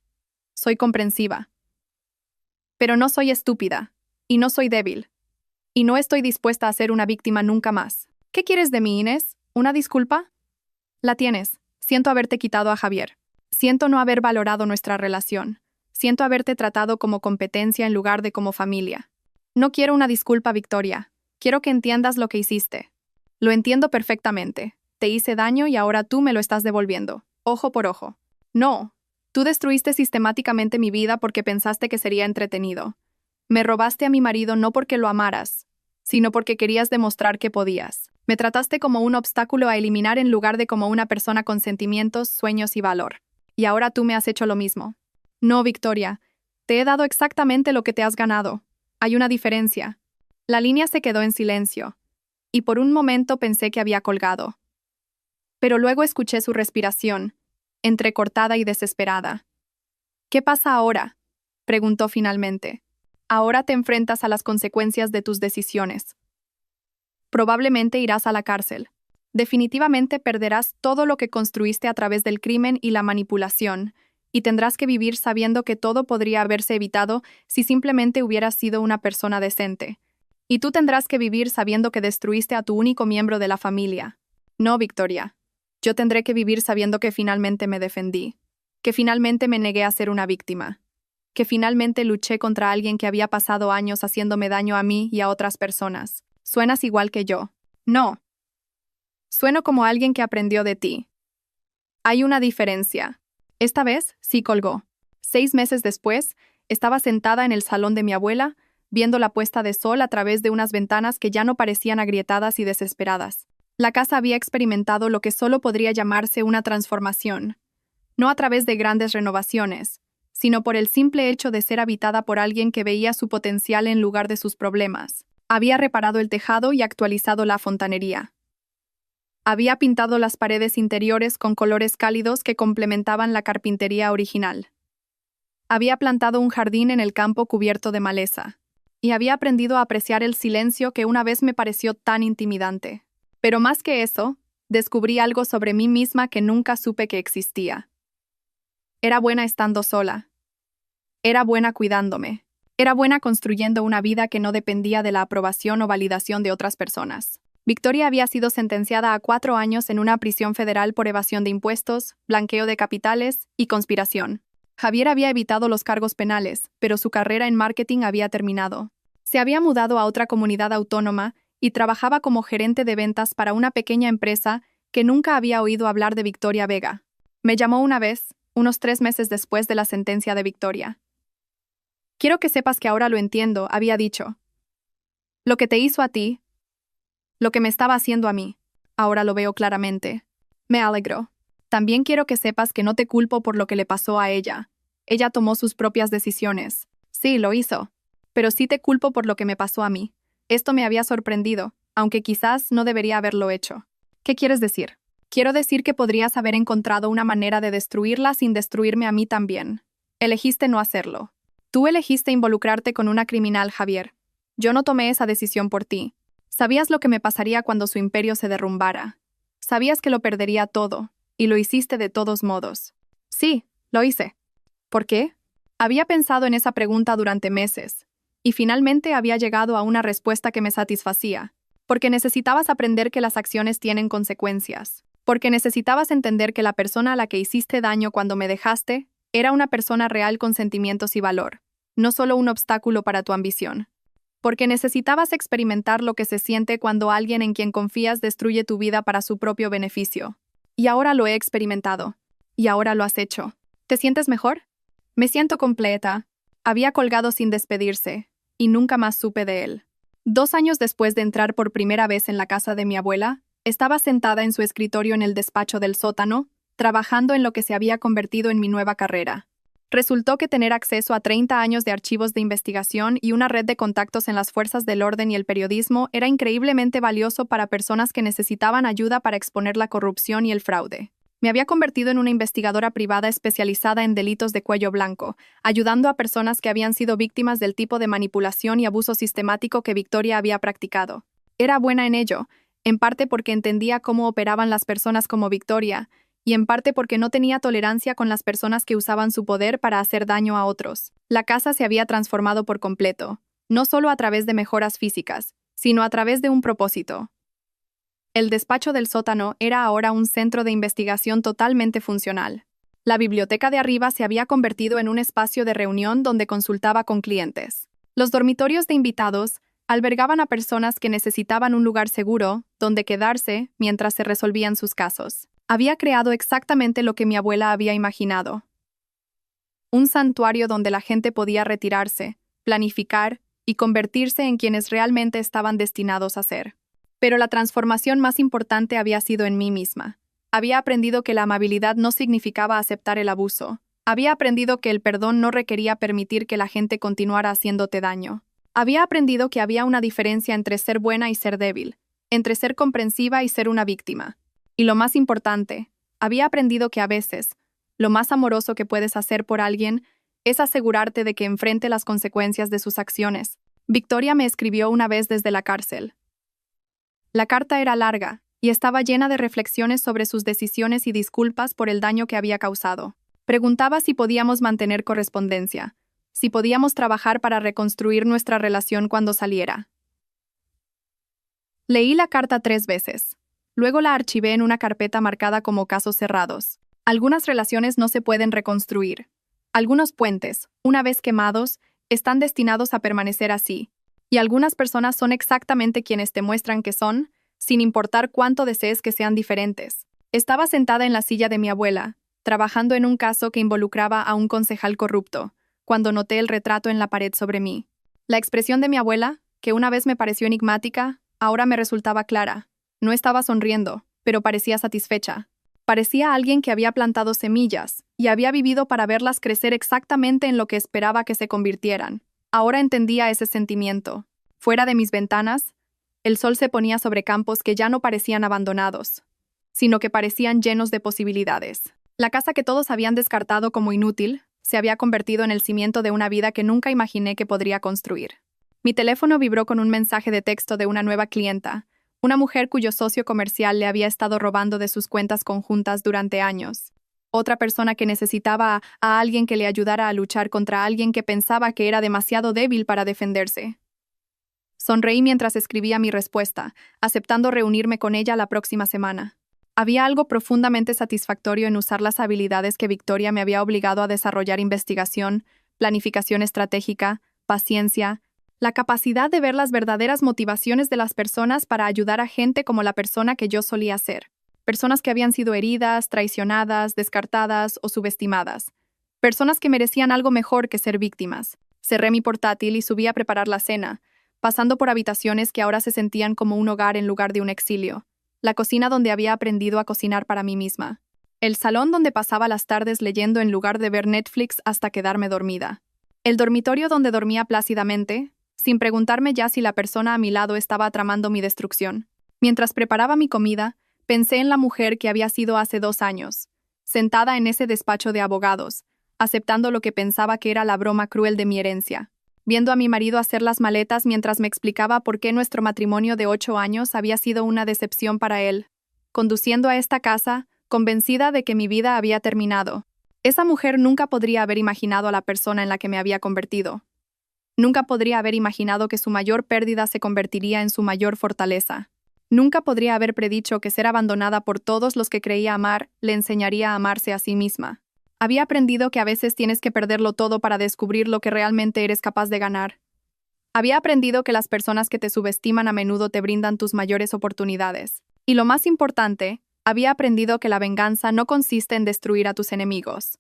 Soy comprensiva. Pero no soy estúpida. Y no soy débil. Y no estoy dispuesta a ser una víctima nunca más. ¿Qué quieres de mí, Inés? ¿Una disculpa? La tienes. Siento haberte quitado a Javier. Siento no haber valorado nuestra relación. Siento haberte tratado como competencia en lugar de como familia. No quiero una disculpa, Victoria. Quiero que entiendas lo que hiciste. Lo entiendo perfectamente. Te hice daño y ahora tú me lo estás devolviendo. Ojo por ojo. No. Tú destruiste sistemáticamente mi vida porque pensaste que sería entretenido. Me robaste a mi marido no porque lo amaras, sino porque querías demostrar que podías. Me trataste como un obstáculo a eliminar en lugar de como una persona con sentimientos, sueños y valor. Y ahora tú me has hecho lo mismo. No, Victoria. Te he dado exactamente lo que te has ganado. Hay una diferencia. La línea se quedó en silencio, y por un momento pensé que había colgado. Pero luego escuché su respiración, entrecortada y desesperada. ¿Qué pasa ahora?, preguntó finalmente. Ahora te enfrentas a las consecuencias de tus decisiones. Probablemente irás a la cárcel. Definitivamente perderás todo lo que construiste a través del crimen y la manipulación, y tendrás que vivir sabiendo que todo podría haberse evitado si simplemente hubieras sido una persona decente. Y tú tendrás que vivir sabiendo que destruiste a tu único miembro de la familia. No, Victoria. Yo tendré que vivir sabiendo que finalmente me defendí, que finalmente me negué a ser una víctima, que finalmente luché contra alguien que había pasado años haciéndome daño a mí y a otras personas. Suenas igual que yo. No. Sueno como alguien que aprendió de ti. Hay una diferencia. Esta vez sí colgó. 6 meses después, estaba sentada en el salón de mi abuela, viendo la puesta de sol a través de unas ventanas que ya no parecían agrietadas y desesperadas. La casa había experimentado lo que solo podría llamarse una transformación. No a través de grandes renovaciones, sino por el simple hecho de ser habitada por alguien que veía su potencial en lugar de sus problemas. Había reparado el tejado y actualizado la fontanería. Había pintado las paredes interiores con colores cálidos que complementaban la carpintería original. Había plantado un jardín en el campo cubierto de maleza. Y había aprendido a apreciar el silencio que una vez me pareció tan intimidante. Pero más que eso, descubrí algo sobre mí misma que nunca supe que existía. Era buena estando sola. Era buena cuidándome. Era buena construyendo una vida que no dependía de la aprobación o validación de otras personas. Victoria había sido sentenciada a 4 años en una prisión federal por evasión de impuestos, blanqueo de capitales y conspiración. Javier había evitado los cargos penales, pero su carrera en marketing había terminado. Se había mudado a otra comunidad autónoma y trabajaba como gerente de ventas para una pequeña empresa que nunca había oído hablar de Victoria Vega. Me llamó una vez, unos 3 meses después de la sentencia de Victoria. Quiero que sepas que ahora lo entiendo, había dicho. Lo que te hizo a ti, lo que me estaba haciendo a mí, ahora lo veo claramente. Me alegro. También quiero que sepas que no te culpo por lo que le pasó a ella. Ella tomó sus propias decisiones. Sí, lo hizo. Pero sí te culpo por lo que me pasó a mí. Esto me había sorprendido, aunque quizás no debería haberlo hecho. ¿Qué quieres decir? Quiero decir que podrías haber encontrado una manera de destruirla sin destruirme a mí también. Elegiste no hacerlo. Tú elegiste involucrarte con una criminal, Javier. Yo no tomé esa decisión por ti. Sabías lo que me pasaría cuando su imperio se derrumbara. Sabías que lo perdería todo, y lo hiciste de todos modos. Sí, lo hice. ¿Por qué? Había pensado en esa pregunta durante meses, y finalmente había llegado a una respuesta que me satisfacía. Porque necesitabas aprender que las acciones tienen consecuencias. Porque necesitabas entender que la persona a la que hiciste daño cuando me dejaste era una persona real con sentimientos y valor, no solo un obstáculo para tu ambición. Porque necesitabas experimentar lo que se siente cuando alguien en quien confías destruye tu vida para su propio beneficio. Y ahora lo he experimentado. Y ahora lo has hecho. ¿Te sientes mejor? Me siento completa. Había colgado sin despedirse, y nunca más supe de él. 2 años después de entrar por primera vez en la casa de mi abuela, estaba sentada en su escritorio en el despacho del sótano, trabajando en lo que se había convertido en mi nueva carrera. Resultó que tener acceso a 30 años de archivos de investigación y una red de contactos en las fuerzas del orden y el periodismo era increíblemente valioso para personas que necesitaban ayuda para exponer la corrupción y el fraude. Me había convertido en una investigadora privada especializada en delitos de cuello blanco, ayudando a personas que habían sido víctimas del tipo de manipulación y abuso sistemático que Victoria había practicado. Era buena en ello, en parte porque entendía cómo operaban las personas como Victoria, y en parte porque no tenía tolerancia con las personas que usaban su poder para hacer daño a otros. La casa se había transformado por completo, no solo a través de mejoras físicas, sino a través de un propósito. El despacho del sótano era ahora un centro de investigación totalmente funcional. La biblioteca de arriba se había convertido en un espacio de reunión donde consultaba con clientes. Los dormitorios de invitados albergaban a personas que necesitaban un lugar seguro donde quedarse mientras se resolvían sus casos. Había creado exactamente lo que mi abuela había imaginado. Un santuario donde la gente podía retirarse, planificar y convertirse en quienes realmente estaban destinados a ser. Pero la transformación más importante había sido en mí misma. Había aprendido que la amabilidad no significaba aceptar el abuso. Había aprendido que el perdón no requería permitir que la gente continuara haciéndote daño. Había aprendido que había una diferencia entre ser buena y ser débil, entre ser comprensiva y ser una víctima. Y lo más importante, había aprendido que a veces, lo más amoroso que puedes hacer por alguien es asegurarte de que enfrente las consecuencias de sus acciones. Victoria me escribió una vez desde la cárcel. La carta era larga y estaba llena de reflexiones sobre sus decisiones y disculpas por el daño que había causado. Preguntaba si podíamos mantener correspondencia, si podíamos trabajar para reconstruir nuestra relación cuando saliera. Leí la carta 3 veces. Luego la archivé en una carpeta marcada como casos cerrados. Algunas relaciones no se pueden reconstruir. Algunos puentes, una vez quemados, están destinados a permanecer así. Y algunas personas son exactamente quienes te muestran que son, sin importar cuánto desees que sean diferentes. Estaba sentada en la silla de mi abuela, trabajando en un caso que involucraba a un concejal corrupto, cuando noté el retrato en la pared sobre mí. La expresión de mi abuela, que una vez me pareció enigmática, ahora me resultaba clara. No estaba sonriendo, pero parecía satisfecha. Parecía alguien que había plantado semillas y había vivido para verlas crecer exactamente en lo que esperaba que se convirtieran. Ahora entendía ese sentimiento. Fuera de mis ventanas, el sol se ponía sobre campos que ya no parecían abandonados, sino que parecían llenos de posibilidades. La casa que todos habían descartado como inútil se había convertido en el cimiento de una vida que nunca imaginé que podría construir. Mi teléfono vibró con un mensaje de texto de una nueva clienta, una mujer cuyo socio comercial le había estado robando de sus cuentas conjuntas durante años. Otra persona que necesitaba a alguien que le ayudara a luchar contra alguien que pensaba que era demasiado débil para defenderse. Sonreí mientras escribía mi respuesta, aceptando reunirme con ella la próxima semana. Había algo profundamente satisfactorio en usar las habilidades que Victoria me había obligado a desarrollar: investigación, planificación estratégica, paciencia, la capacidad de ver las verdaderas motivaciones de las personas para ayudar a gente como la persona que yo solía ser. Personas que habían sido heridas, traicionadas, descartadas o subestimadas. Personas que merecían algo mejor que ser víctimas. Cerré mi portátil y subí a preparar la cena, pasando por habitaciones que ahora se sentían como un hogar en lugar de un exilio. La cocina donde había aprendido a cocinar para mí misma. El salón donde pasaba las tardes leyendo en lugar de ver Netflix hasta quedarme dormida. El dormitorio donde dormía plácidamente, sin preguntarme ya si la persona a mi lado estaba tramando mi destrucción. Mientras preparaba mi comida, pensé en la mujer que había sido hace 2 años, sentada en ese despacho de abogados, aceptando lo que pensaba que era la broma cruel de mi herencia. Viendo a mi marido hacer las maletas mientras me explicaba por qué nuestro matrimonio de 8 años había sido una decepción para él. Conduciendo a esta casa, convencida de que mi vida había terminado. Esa mujer nunca podría haber imaginado a la persona en la que me había convertido. Nunca podría haber imaginado que su mayor pérdida se convertiría en su mayor fortaleza. Nunca podría haber predicho que ser abandonada por todos los que creía amar le enseñaría a amarse a sí misma. Había aprendido que a veces tienes que perderlo todo para descubrir lo que realmente eres capaz de ganar. Había aprendido que las personas que te subestiman a menudo te brindan tus mayores oportunidades. Y lo más importante, había aprendido que la venganza no consiste en destruir a tus enemigos.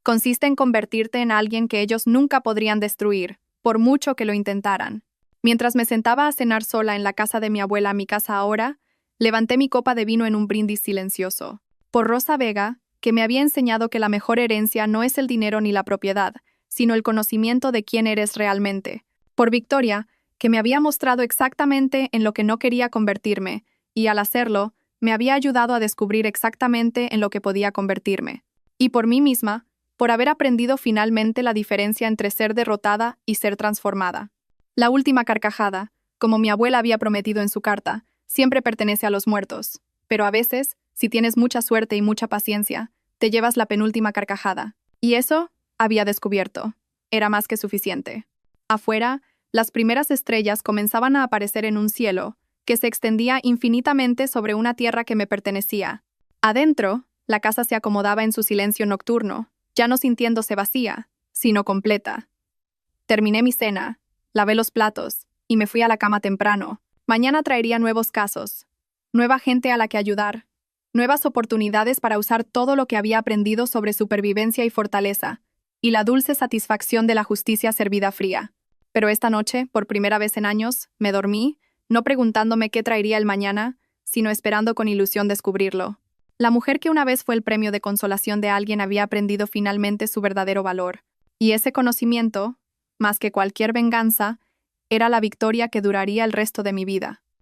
Consiste en convertirte en alguien que ellos nunca podrían destruir, por mucho que lo intentaran. Mientras me sentaba a cenar sola en la casa de mi abuela, mi casa ahora, levanté mi copa de vino en un brindis silencioso. Por Rosa Vega, que me había enseñado que la mejor herencia no es el dinero ni la propiedad, sino el conocimiento de quién eres realmente. Por Victoria, que me había mostrado exactamente en lo que no quería convertirme, y al hacerlo, me había ayudado a descubrir exactamente en lo que podía convertirme. Y por mí misma, por haber aprendido finalmente la diferencia entre ser derrotada y ser transformada. La última carcajada, como mi abuela había prometido en su carta, siempre pertenece a los muertos, pero a veces, si tienes mucha suerte y mucha paciencia, te llevas la penúltima carcajada. Y eso, había descubierto, era más que suficiente. Afuera, las primeras estrellas comenzaban a aparecer en un cielo que se extendía infinitamente sobre una tierra que me pertenecía. Adentro, la casa se acomodaba en su silencio nocturno, ya no sintiéndose vacía, sino completa. Terminé mi cena, lavé los platos y me fui a la cama temprano. Mañana traería nuevos casos, nueva gente a la que ayudar, nuevas oportunidades para usar todo lo que había aprendido sobre supervivencia y fortaleza, y la dulce satisfacción de la justicia servida fría. Pero esta noche, por primera vez en años, me dormí, no preguntándome qué traería el mañana, sino esperando con ilusión descubrirlo. La mujer que una vez fue el premio de consolación de alguien había aprendido finalmente su verdadero valor, y ese conocimiento, más que cualquier venganza, era la victoria que duraría el resto de mi vida.